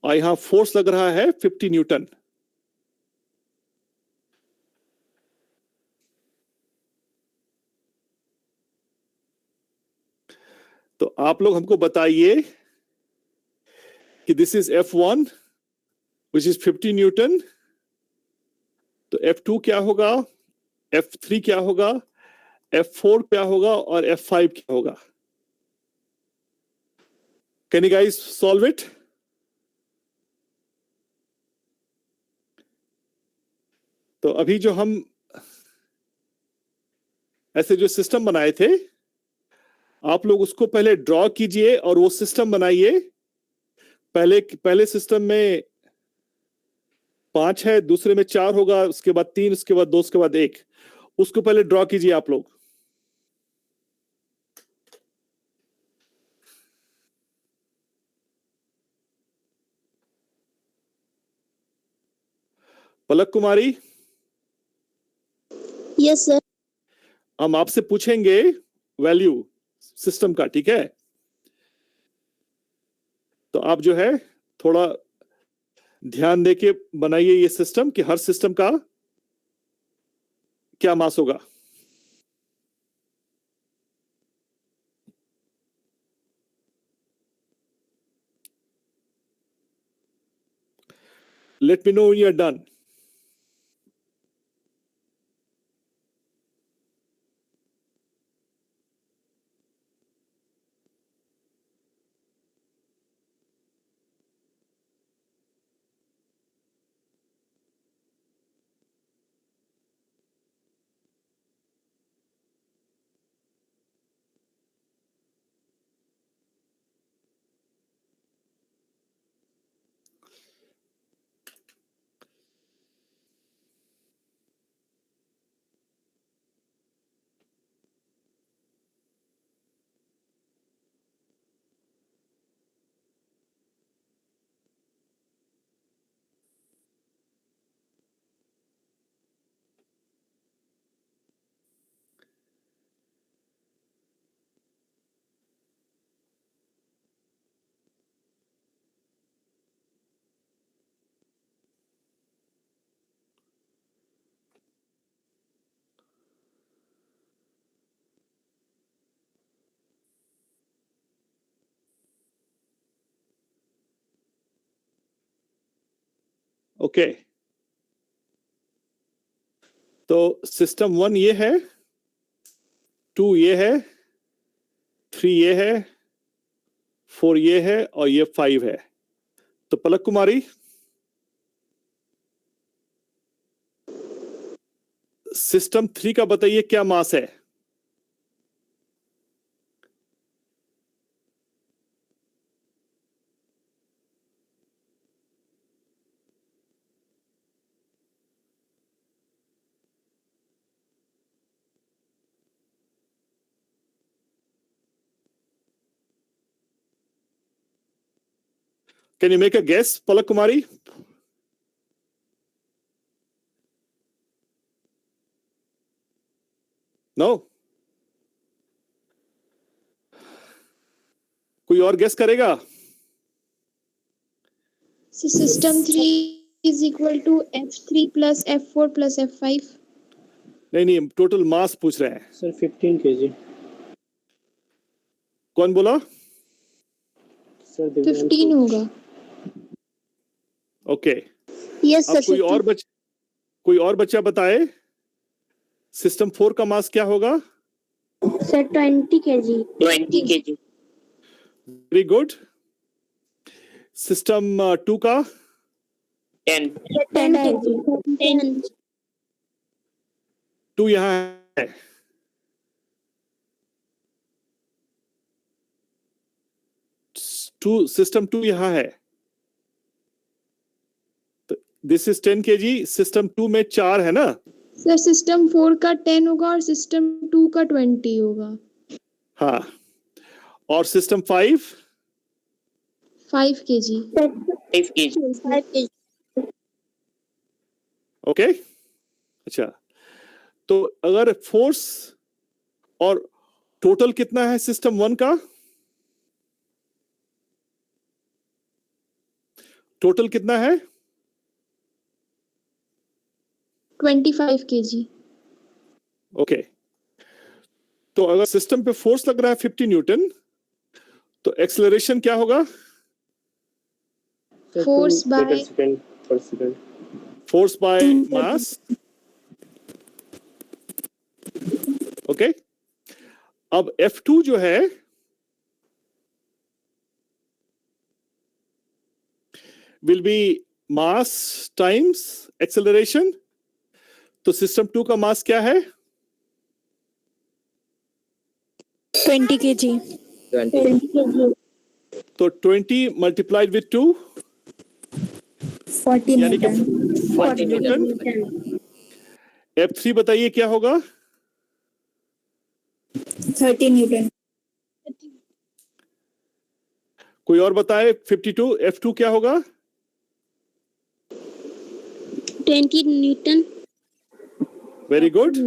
और यहां फोर्स लग रहा है 50 न्यूटन। तो आप लोग हमको बताइए कि this is F1 which is 50 Newton, तो F2 क्या होगा, F3 क्या होगा, F4 क्या होगा और F5 क्या होगा? Can you guys solve it? तो अभी जो हम ऐसे जो सिस्टम बनाए थे आप लोग उसको पहले ड्रॉ कीजिए और वो सिस्टम बनाइए। पहले सिस्टम में 5 है, दूसरे में 4 होगा, उसके बाद 3, उसके बाद 2, उसके बाद 1। उसको पहले ड्रॉ कीजिए आप लोग। पलक कुमारी, यस सर। हम आपसे पूछेंगे वैल्यू सिस्टम का, ठीक है? तो आप जो है थोड़ा ध्यान देके बनाइए ये सिस्टम कि हर सिस्टम का क्या मास होगा। Let me know when you are done. Okay, तो सिस्टम 1 ये है, 2 ये है, 3 ये है, 4 ये है और ये 5 है। तो पलक कुमारी, सिस्टम 3 का बताइए क्या मास है? Can you make a guess, Palak Kumari? No? कोई और गेस करेगा? System 3 is equal to F3 plus F4 plus F5. नहीं, टोटल मास पूछ रहे हैं सर 15 kg। कौन बोला? सर 15 होगा। ओके, यस अब सर। कोई और बच्चा बताए सिस्टम 4 का मास क्या होगा? Sir 20 kg। 20 kg। Very good. System 2 का? 10। 10 kg। 10। 2 यहाँ है। सिस्टम 2 यहां है, तो दिस इज 10 kg, सिस्टम 2 में 4 है ना? सर सिस्टम 4 का 10 होगा और सिस्टम 2 का 20 होगा। हाँ, और सिस्टम 5 5 kg। 5 kg। ओके। अच्छा, तो अगर फोर्स और टोटल कितना है सिस्टम 1 का? टोटल कितना है? 25 kg। ओके, तो अगर सिस्टम पे फोर्स लग रहा है 50 न्यूटन, तो एक्सेलरेशन क्या होगा? Force by force by mass. Okay, अब F2 जो है will be mass times acceleration. तो सिस्टम 2 का मास क्या है? 20 kg। तो 20 मल्टीप्लाइड विथ 2 40 यानी कि न्यूटन। 40 न्यूटन। F3 बताइए क्या होगा? 30 न्यूटन। कोई और बताए? 52 F2 क्या होगा? 20 न्यूटन। Very good.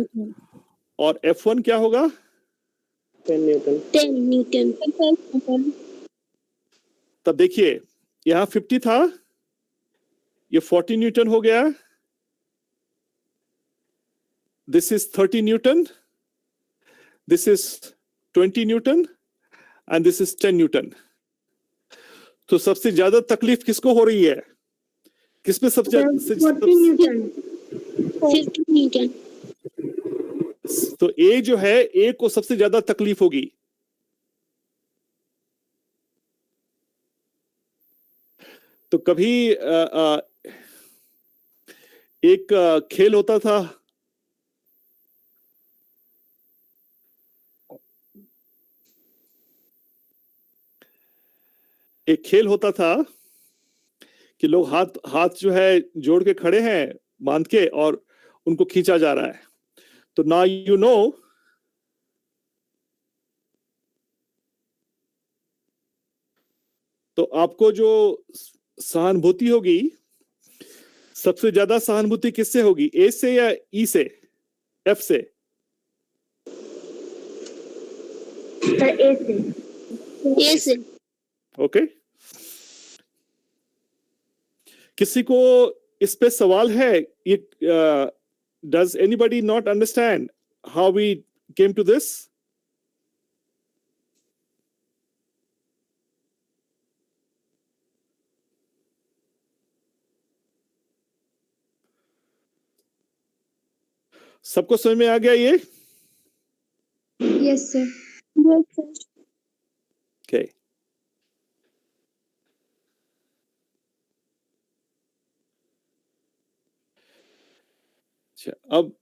और F1 क्या होगा? 10 न्यूटन। 10 न्यूटन। तब देखिए, यहां 50 था, ये 40 न्यूटन हो गया, this is 30 Newton, this is 20 Newton and this is 10 Newton. तो सबसे ज्यादा तकलीफ किसको हो रही है? किसमें सबसे 50 न्यूटन। तो ए जो है, ए को सबसे ज्यादा तकलीफ होगी। तो कभी एक खेल होता था, एक खेल होता था कि लोग हाथ जो है जोड़ के खड़े हैं बांध के, और उनको खींचा जा रहा है। तो ना यू नो तो आपको जो सहानुभूति होगी, सबसे ज्यादा सहानुभूति किससे होगी? ए से या ई से? एफ से? ए से। ओके, किसी को इस पे सवाल है? ये does anybody not understand how we came to this? सबको समझ में आ गया ये? Yes sir. ओके, अच्छा, अब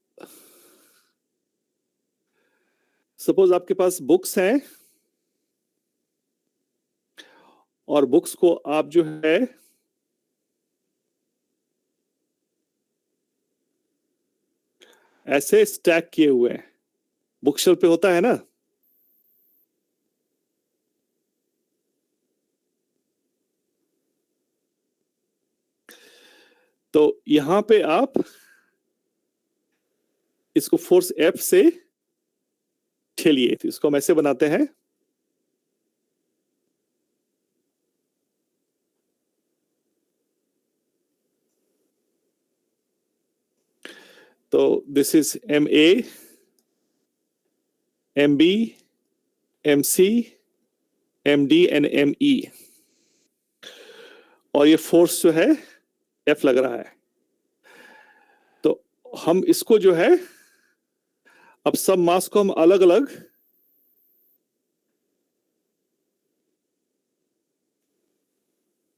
सपोज आपके पास बुक्स हैं, और बुक्स को आप जो है ऐसे स्टैक किए हुए हैं, बुक शेल्फ पे होता है ना, तो यहां पे आप इसको फोर्स F से ठेलिए। तो इसको हम ऐसे बनाते हैं, तो this is MA, MB, MC, MD and ME, और ये फोर्स जो है F लग रहा है। तो हम इसको जो है, अब सब मास को हम अलग अलग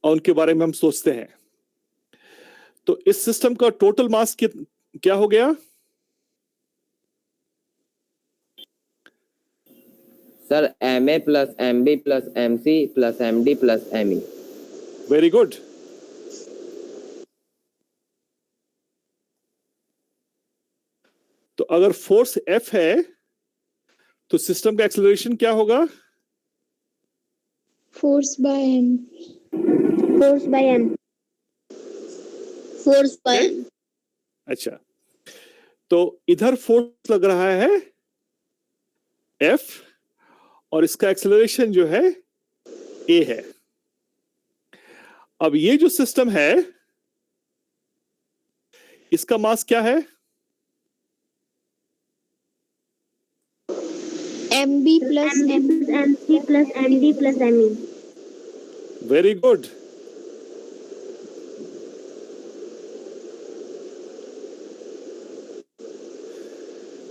और उनके बारे में हम सोचते हैं। तो इस सिस्टम का टोटल मास क्या हो गया? Sir MA plus MB plus MC plus MD plus ME। Very good. तो अगर फोर्स F है तो सिस्टम का एक्सेलरेशन क्या होगा? Force by M. Force by M. Force by M. अच्छा, तो इधर फोर्स लग रहा है F और इसका एक्सेलरेशन जो है A है। अब ये जो सिस्टम है इसका मास क्या है? MB plus MC plus MD plus ME। Very good.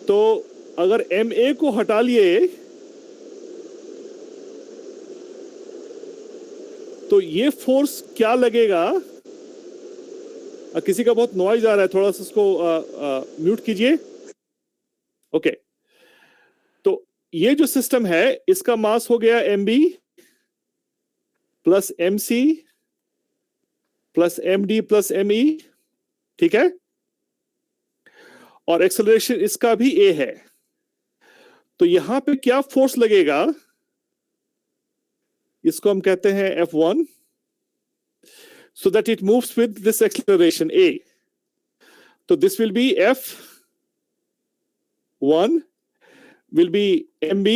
तो अगर MA को हटा लिए तो ये फोर्स क्या लगेगा? किसी का बहुत नॉइज आ रहा है, थोड़ा सा उसको म्यूट कीजिए। ओके, तो ये जो सिस्टम है इसका मास हो गया MB plus MC plus MD plus ME, ठीक है? और एक्सेलरेशन इसका भी A है। तो यहां पे क्या फोर्स लगेगा? इसको हम कहते हैं F1, so that it moves with this acceleration A. So this will be F1 will be MB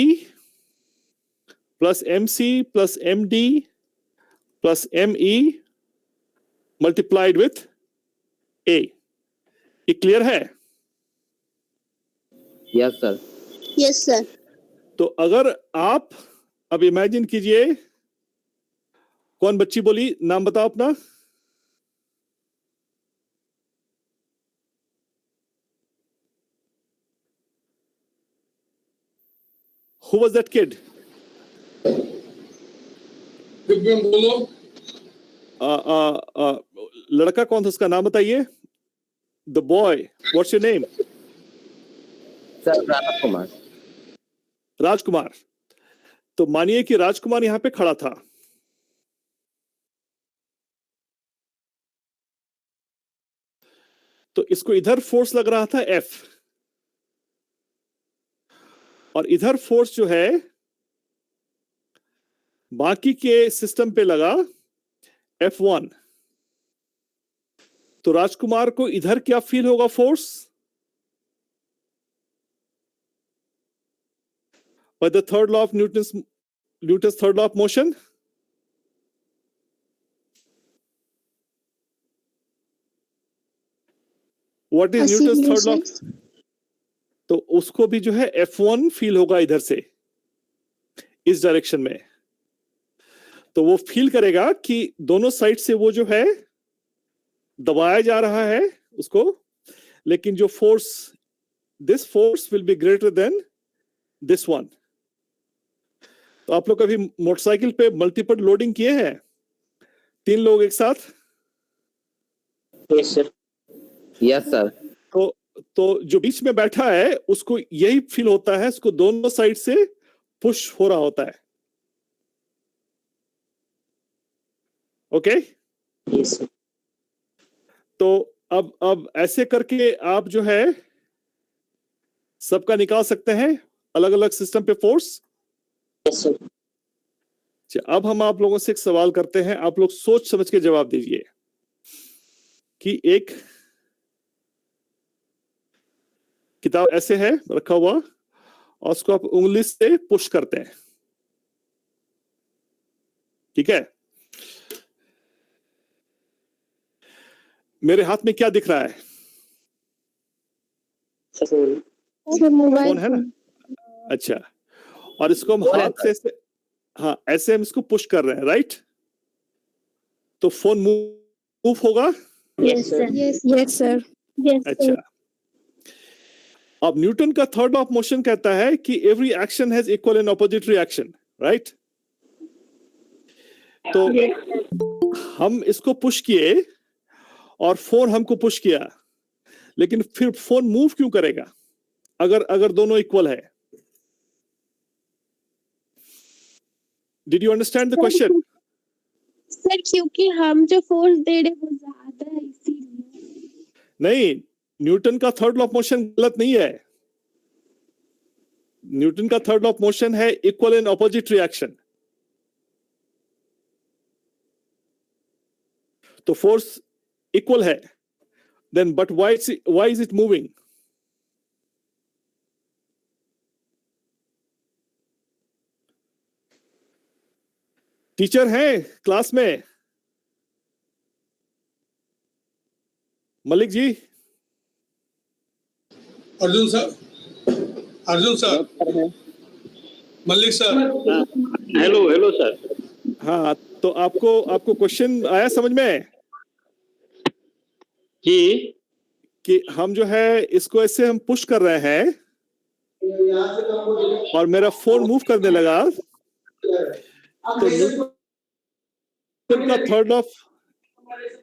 plus MC plus MD plus ME multiplied with A. ये क्लियर है? Yes sir. Yes sir. तो अगर आप अब imagine कीजिए, कौन बच्ची बोली, नाम बताओ अपना। Who was that kid? बोलो। लड़का कौन था, उसका नाम बताइए। The boy, what's your name? Sir Rajkumar. Rajkumar. तो मानिए कि राजकुमार यहां पे खड़ा था। तो इसको इधर फोर्स लग रहा था F और इधर फोर्स जो है बाकी के सिस्टम पे लगा F1। तो राजकुमार को इधर क्या फील होगा force? By the third law of Newton's third law of motion. What is Newton's third law? तो उसको भी जो है F1 फील होगा इधर से, इस डायरेक्शन में। तो वो फील करेगा कि दोनों साइड से वो जो है दबाया जा रहा है उसको, लेकिन जो force, this force will be greater than this one. तो आप लोग कभी मोटरसाइकिल पे मल्टीपल लोडिंग किए हैं, 3 लोग एक साथ? Yes sir. Yes sir. तो जो बीच में बैठा है उसको यही फील होता है, उसको दोनों साइड से पुश हो रहा होता है। ओके? Yes sir. तो अब ऐसे करके आप जो है सबका निकाल सकते हैं अलग अलग सिस्टम पे फोर्स। Yes sir. अब हम आप लोगों से एक सवाल करते हैं, आप लोग सोच समझ के जवाब दीजिए कि एक किताब ऐसे है रखा हुआ और उसको आप उंगली से पुश करते हैं, ठीक है? मेरे हाथ में क्या दिख रहा है? फोन है ना? अच्छा, और इसको हम हाथ से हाँ ऐसे हम इसको पुश कर रहे हैं, राइट? तो फोन मूव होगा? Yes sir. Yes sir. अच्छा, अब न्यूटन का थर्ड लॉ ऑफ मोशन कहता है कि every action has equal and opposite reaction, right? तो हम इसको पुश किए और फोन हमको पुश किया, लेकिन फिर फोन मूव क्यों करेगा अगर दोनों इक्वल है? Did you understand the question? Sir क्योंकि हम जो फोर्स दे रहे वो ज्यादा है इसीलिए। नहीं, न्यूटन का थर्ड लॉ ऑफ मोशन गलत नहीं है। न्यूटन का थर्ड लॉ ऑफ मोशन है इक्वल एंड ऑपोजिट रिएक्शन। तो फोर्स इक्वल है, then but why is it moving? Teacher हैं क्लास में? Malik ji, Arjun sir, Malik sir. Hello sir. हाँ, तो आपको क्वेश्चन आया समझ में कि हम जो है इसको ऐसे हम पुश कर रहे हैं और मेरा फोन मूव करने लगा, तो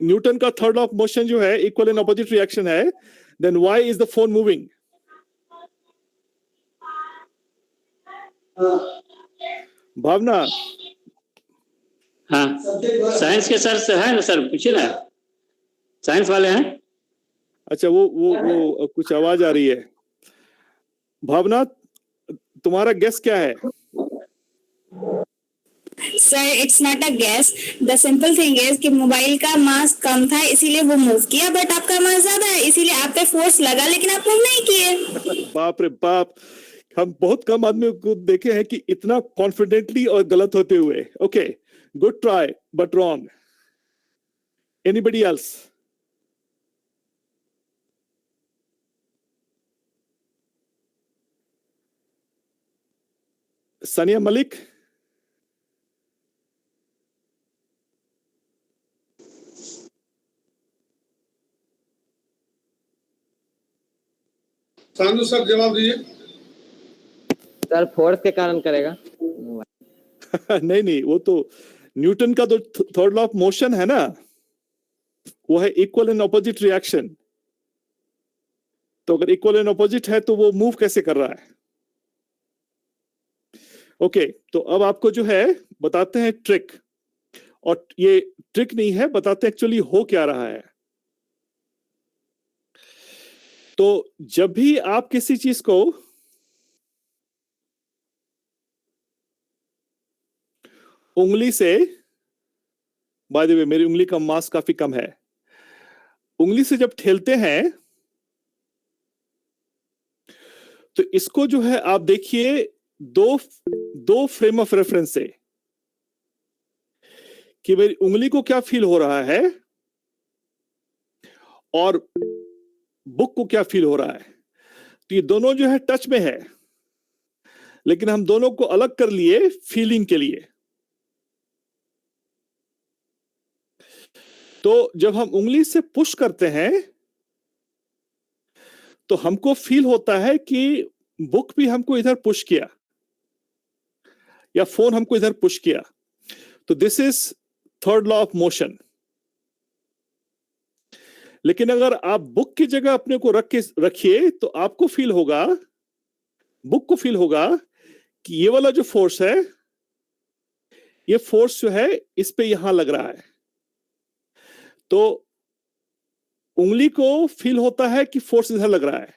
न्यूटन का थर्ड लॉ ऑफ मोशन जो है इक्वल एंड ऑपोजिट रिएक्शन है, then why is the phone moving? Bhavna? हाँ, साइंस के सर है ना सर, पूछिए ना, साइंस वाले हैं। अच्छा, वो कुछ आवाज आ रही है। भावना, तुम्हारा गेस क्या है? Sir it's not a gas, the simple thing is कि मोबाइल का मास कम था इसीलिए वो मूव किया, बट आपका मास ज्यादा है इसीलिए आप पे फोर्स लगा लेकिन आप मूव नहीं किए। बाप रे बाप, हम बहुत कम आदमी को देखे हैं कि इतना कॉन्फिडेंटली और गलत होते हुए। Okay, good try but wrong. Anybody else? Sania Malik? Sanju sir जवाब दीजिए। सर फोर्स के कारण करेगा। नहीं, वो तो न्यूटन का जो थर्ड लॉ ऑफ मोशन है ना, वो है इक्वल एंड ऑपोजिट रिएक्शन। तो अगर इक्वल एंड ऑपोजिट है तो वो मूव कैसे कर रहा है? ओके, तो अब आपको जो है बताते हैं ट्रिक, और ये ट्रिक नहीं है, बताते हैं एक्चुअली हो क्या रहा है। तो जब भी आप किसी चीज को उंगली से, बाय द वे मेरी उंगली का मास काफी कम है, उंगली से जब ठेलते हैं तो इसको जो है आप देखिए दो फ्रेम ऑफ रेफरेंस से कि मेरी उंगली को क्या फील हो रहा है और बुक को क्या फील हो रहा है। तो ये दोनों जो है टच में है, लेकिन हम दोनों को अलग कर लिए फीलिंग के लिए। तो जब हम उंगली से पुश करते हैं तो हमको फील होता है कि बुक भी हमको इधर पुश किया या फोन हमको इधर पुश किया। तो this is third law of motion. लेकिन अगर आप बुक की जगह अपने को रखिए तो आपको फील होगा, बुक को फील होगा कि ये वाला जो फोर्स है, ये फोर्स जो है इस पे यहां लग रहा है। तो उंगली को फील होता है कि फोर्स इधर लग रहा है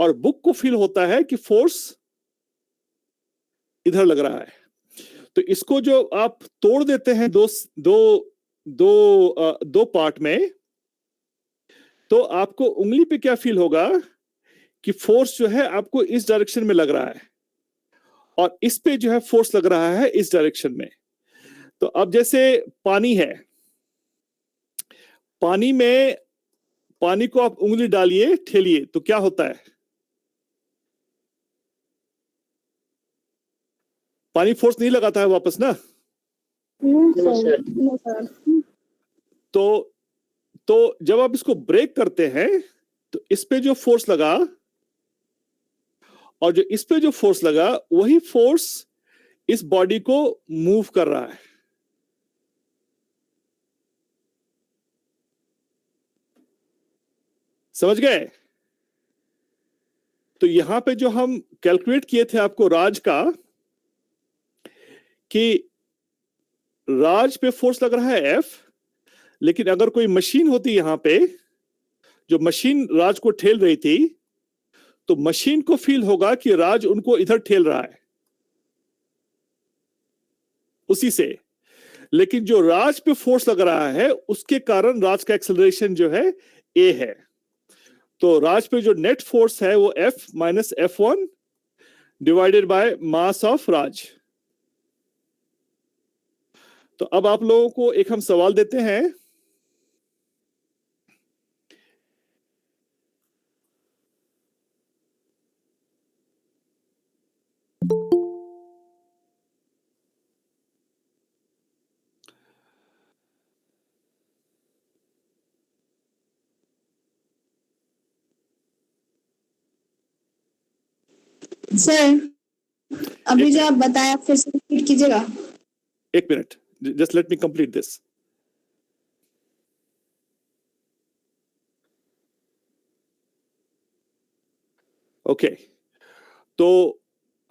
और बुक को फील होता है कि फोर्स इधर लग रहा है। तो इसको जो आप तोड़ देते हैं दो पार्ट में, तो आपको उंगली पे क्या फील होगा कि फोर्स जो है आपको इस डायरेक्शन में लग रहा है और इस पे जो है फोर्स लग रहा है इस डायरेक्शन में। तो अब जैसे पानी है, पानी में पानी को आप उंगली डालिए, ठेलिए, तो क्या होता है? पानी फोर्स नहीं लगाता है वापस ना। तो जब आप इसको ब्रेक करते हैं तो इस पे जो फोर्स लगा और जो इस पे जो फोर्स लगा, वही फोर्स इस बॉडी को मूव कर रहा है। समझ गए? तो यहां पे जो हम कैलकुलेट किए थे आपको राज का, कि राज पे फोर्स लग रहा है F, लेकिन अगर कोई मशीन होती यहां पे, जो मशीन राज को ठेल रही थी, तो मशीन को फील होगा कि राज उनको इधर ठेल रहा है उसी से। लेकिन जो राज पे फोर्स लग रहा है उसके कारण राज का एक्सेलरेशन जो है A है। तो राज पे जो नेट फोर्स है वो F minus F1 divided by mass of Raj. तो अब आप लोगों को एक हम सवाल देते हैं। सर अभी जो आप बताया फिर से रिपीट कीजिएगा। एक minute, just let me complete this. Okay, तो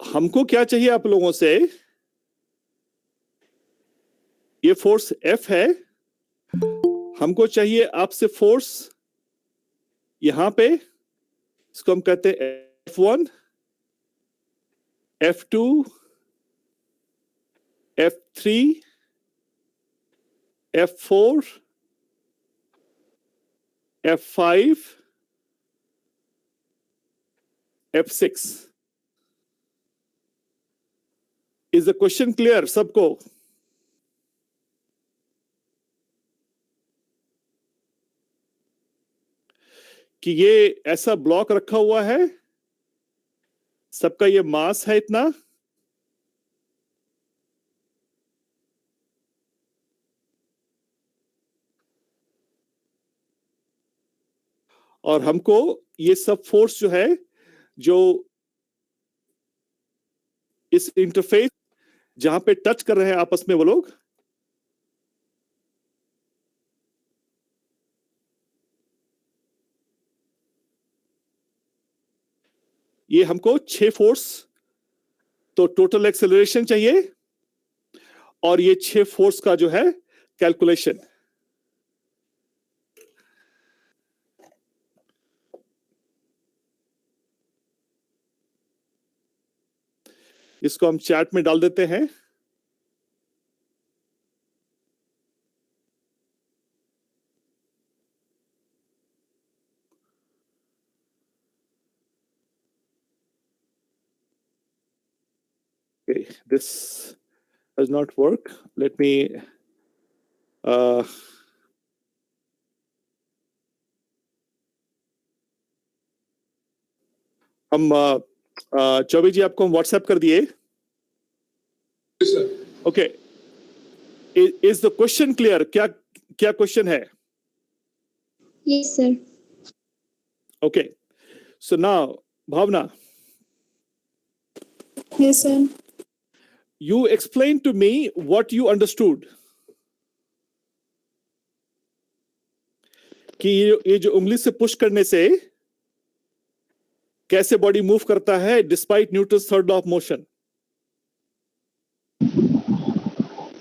हमको क्या चाहिए आप लोगों से? ये फोर्स F है, हमको चाहिए आपसे फोर्स यहां पे, इसको हम कहते हैं F1, F2, F3, F4, F5, F6। Is the question clear सबको? कि ये ऐसा ब्लॉक रखा हुआ है, सबका ये मास है इतना, और हमको ये सब फोर्स जो है, जो इस इंटरफेस जहां पे टच कर रहे हैं आपस में वो लोग, ये हमको 6 फोर्स, तो टोटल एक्सेलरेशन चाहिए और ये 6 फोर्स का जो है कैलकुलेशन। इसको हम चैट में डाल देते हैं। Okay, this does not work. Let me हम चौबे जी आपको हम व्हाट्सएप कर दिए। Okay, is the question clear? क्या क्या क्वेश्चन है? Yes sir. Okay, so now Bhavna, yes sir. you explain to me what you understood. कि ये जो उंगली से पुश करने से कैसे बॉडी मूव करता है despite Newton's third law of motion.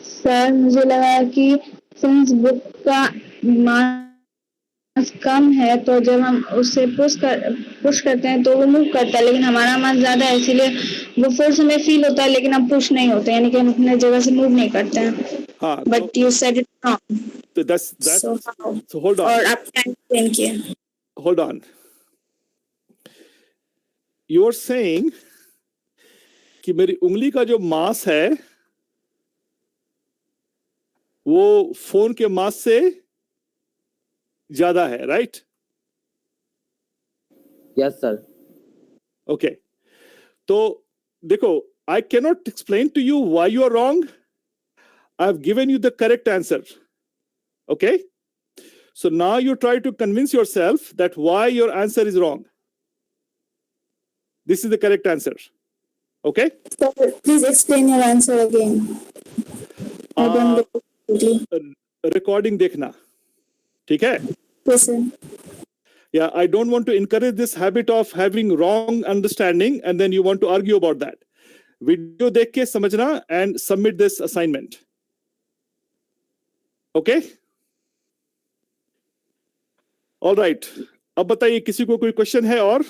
Sir मुझे लगा कि सिंस बुक का मास कम है तो जब हम उससे पुश करते हैं तो वो मूव करता है, लेकिन हमारा मास ज्यादा है इसीलिए वो फोर्स हमें फील होता है लेकिन हम पुश नहीं होते, यानी कि हम अपने जगह से मूव नहीं करते हैं। हाँ, but you said it wrong. तो so hold on. और आप एक्सप्लेन किए। Hold on. You are saying कि मेरी उंगली का जो मास है वो फोन के मास से ज्यादा है, राइट? Yes sir. ओके, तो देखो, I cannot explain to you why you are wrong. I've given you the correct answer. Okay? So now you try to convince yourself that why your answer is wrong. This is the correct answer. Okay? Sir, please explain your answer again. I don't get it completely. Recording देखना, ठीक है? Yes, sir. Yeah, I don't want to encourage this habit of having wrong understanding and then you want to argue about that. Video देख के समझना and submit this assignment. Okay, alright. अब बताइए किसी को कोई क्वेश्चन है और?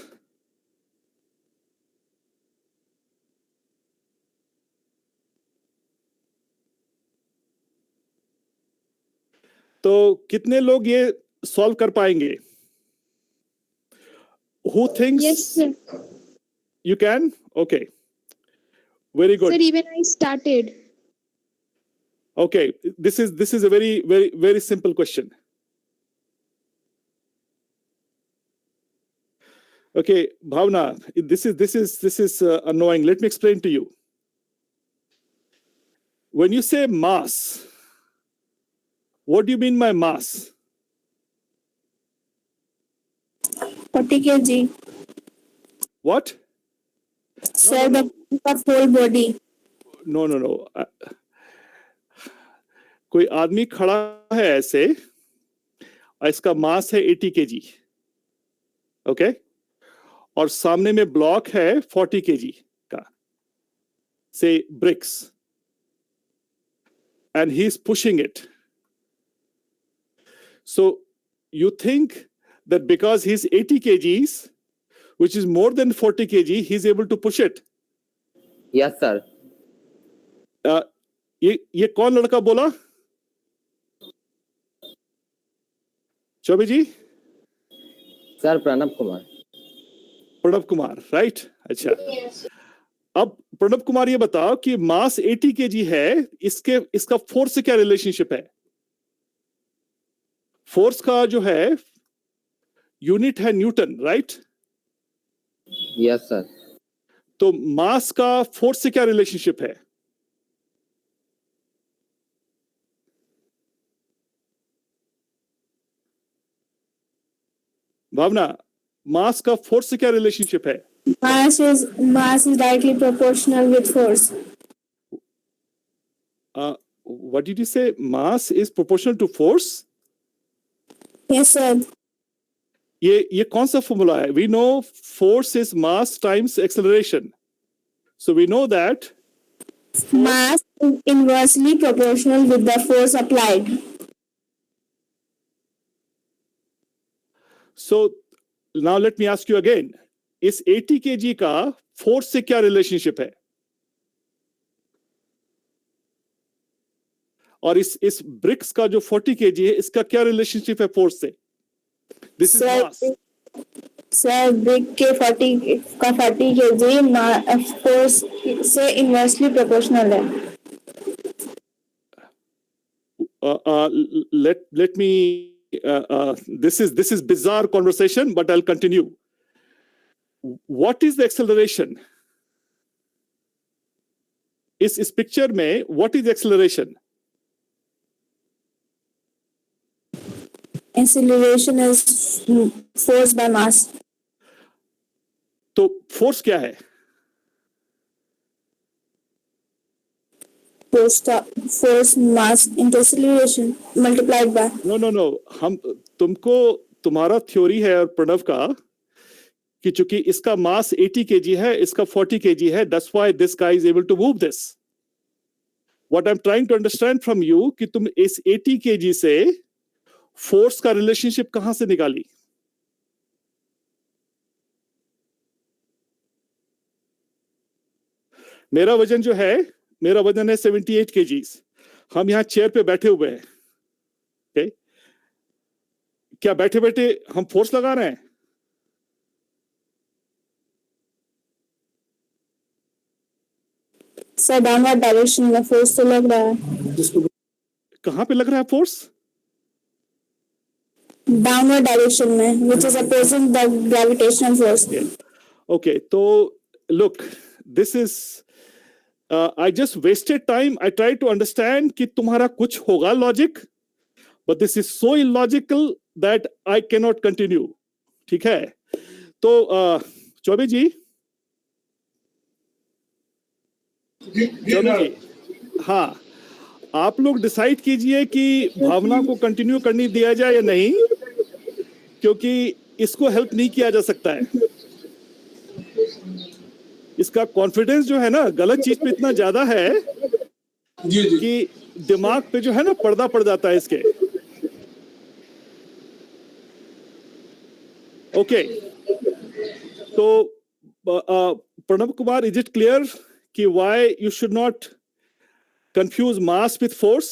तो कितने लोग ये सॉल्व कर पाएंगे? Who thinks? Yes, sir. You can? Okay. Very good. Sir, even I started. Okay. This is a very simple question. Okay, Bhavna, this is annoying. Let me explain to you. When you say mass, what do you mean by mass? 40 kg. What? Sir, the of whole body. No. कोई आदमी खड़ा है ऐसे और इसका मास है 80 kg. Okay, और सामने में ब्लॉक है 40 kg का, से bricks, and he is pushing it. So you think that because he's 80 kgs, which is more than 40 kg, he's able to push it? Yes, sir. ये कौन लड़का बोला? चौबे जी? सर प्रणब कुमार। प्रणब कुमार, राइट? अच्छा, अब प्रणब कुमार ये बताओ कि मास 80 kg है, इसका फोर्स से क्या रिलेशनशिप है? फोर्स का जो है यूनिट है न्यूटन, राइट? Yes sir. तो मास का फोर्स से क्या रिलेशनशिप है? भावना, मास का फोर्स से क्या रिलेशनशिप है? Mass is directly proportional with force. What did you say? Mass is proportional to force? Yes, sir. ये कौन सा फॉर्मूला है? We know force is mass times acceleration. So we know that Mass is inversely proportional with the force applied. So now let me ask you again. इस 80 kg का force से क्या relationship है? और इस ब्रिक्स का जो 40 kg है, इसका क्या रिलेशनशिप है फोर्स से? This is mass. Sir, brick के 40 kg फोर्स से इनवर्सली प्रोपोर्शनल है। Let me this is bizarre conversation, but I'll continue. What is the acceleration? इस पिक्चर में what is the acceleration? Acceleration is force by mass. तो force क्या है? Force mass into acceleration multiplied by. No. हम तुम्हारा theory है और प्रणव का कि चूंकि इसका मास 80 kg है, इसका 40 kg है, that's why this guy is able to move this. What I'm trying to understand from you कि तुम इस 80 kg से फोर्स का रिलेशनशिप कहां से निकाली? मेरा वजन जो है, मेरा वजन है 78 kgs. हम यहां चेयर पे बैठे हुए हैं. okay? क्या बैठे बैठे हम फोर्स लगा रहे हैं? सर, डाउनवर्ड डायरेक्शन में फोर्स तो लग रहा है। कहां पे लग रहा है फोर्स? डाउनवर्ड डायरेक्शन में, which is opposing the gravitational force. Okay, तो look, this is I just wasted time. I tried to understand कि तुम्हारा कुछ होगा logic, but this is so illogical that I cannot continue. ठीक है? तो चौबे जी, हाँ, आप लोग डिसाइड कीजिए कि भावना को कंटिन्यू करनी दिया जाए या नहीं, क्योंकि इसको हेल्प नहीं किया जा सकता है। इसका कॉन्फिडेंस जो है ना, गलत चीज पे इतना ज्यादा है जी जी कि दिमाग पे जो है ना पर्दा पड़ जाता है इसके। ओके, तो Pranab Kumar, is it clear कि why you should not confuse mass with force?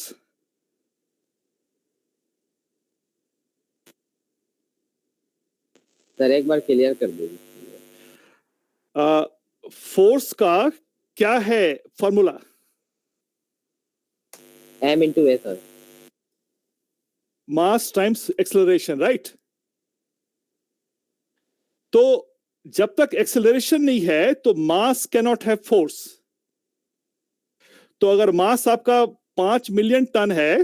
Sir एक बार क्लियर कर दीजिए। फोर्स का क्या है formula? m into a sir. Mass times acceleration, right? तो जब तक एक्सेलरेशन नहीं है तो mass can not have force. तो अगर मास आपका 5 मिलियन टन है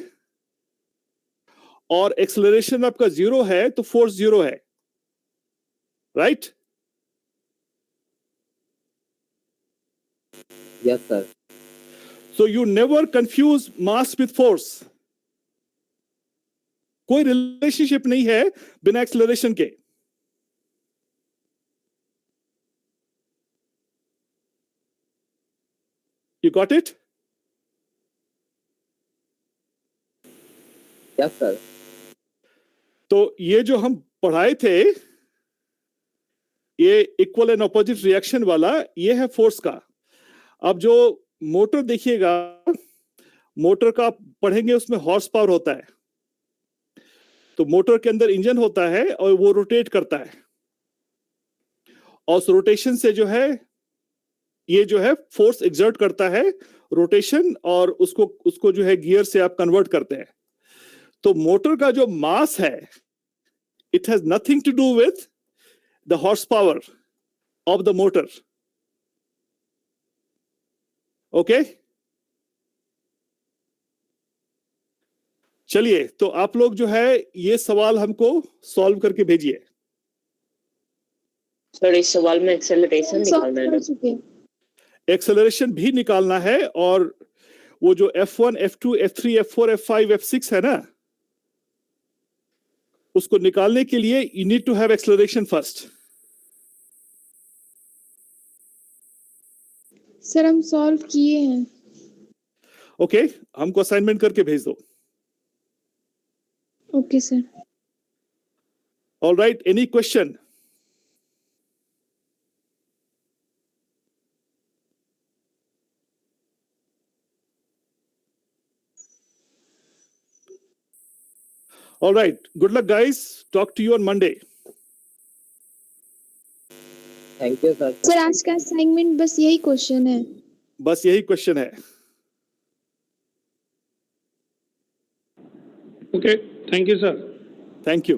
और एक्सेलरेशन आपका 0 है तो फोर्स 0 है, right? Yes sir. So you never confuse mass with force. कोई रिलेशनशिप नहीं है बिना एक्सेलरेशन के। You got it? Yes sir. तो ये जो हम पढ़ाए थे, ये इक्वल एंड ऑपोजिट रिएक्शन वाला, ये है फोर्स का। अब जो मोटर देखिएगा, मोटर का पढ़ेंगे, उसमें हॉर्स पावर होता है। तो मोटर के अंदर इंजन होता है और वो रोटेट करता है, और उस रोटेशन से जो है ये जो है फोर्स एग्जर्ट करता है, रोटेशन, और उसको जो है गियर से आप कन्वर्ट करते हैं। तो मोटर का जो मास है, it has nothing to do with the horsepower of the motor. Okay, चलिए, तो आप लोग जो है ये सवाल हमको सॉल्व करके भेजिए। सर इस सवाल में एक्सेलरेशन निकालना है ना? एक्सेलरेशन भी निकालना है, और वो जो F1, F2, F3, F4, F5, F6 है ना, उसको निकालने के लिए you need to have acceleration first. Sir हम सॉल्व किए हैं। ओके, हमको असाइनमेंट करके भेज दो। Okay sir. All right, any question? All right, good luck guys, talk to you on Monday. Thank you sir. Sir आज का असाइनमेंट बस यही क्वेश्चन है? बस यही क्वेश्चन है। Okay, thank you sir. Thank you.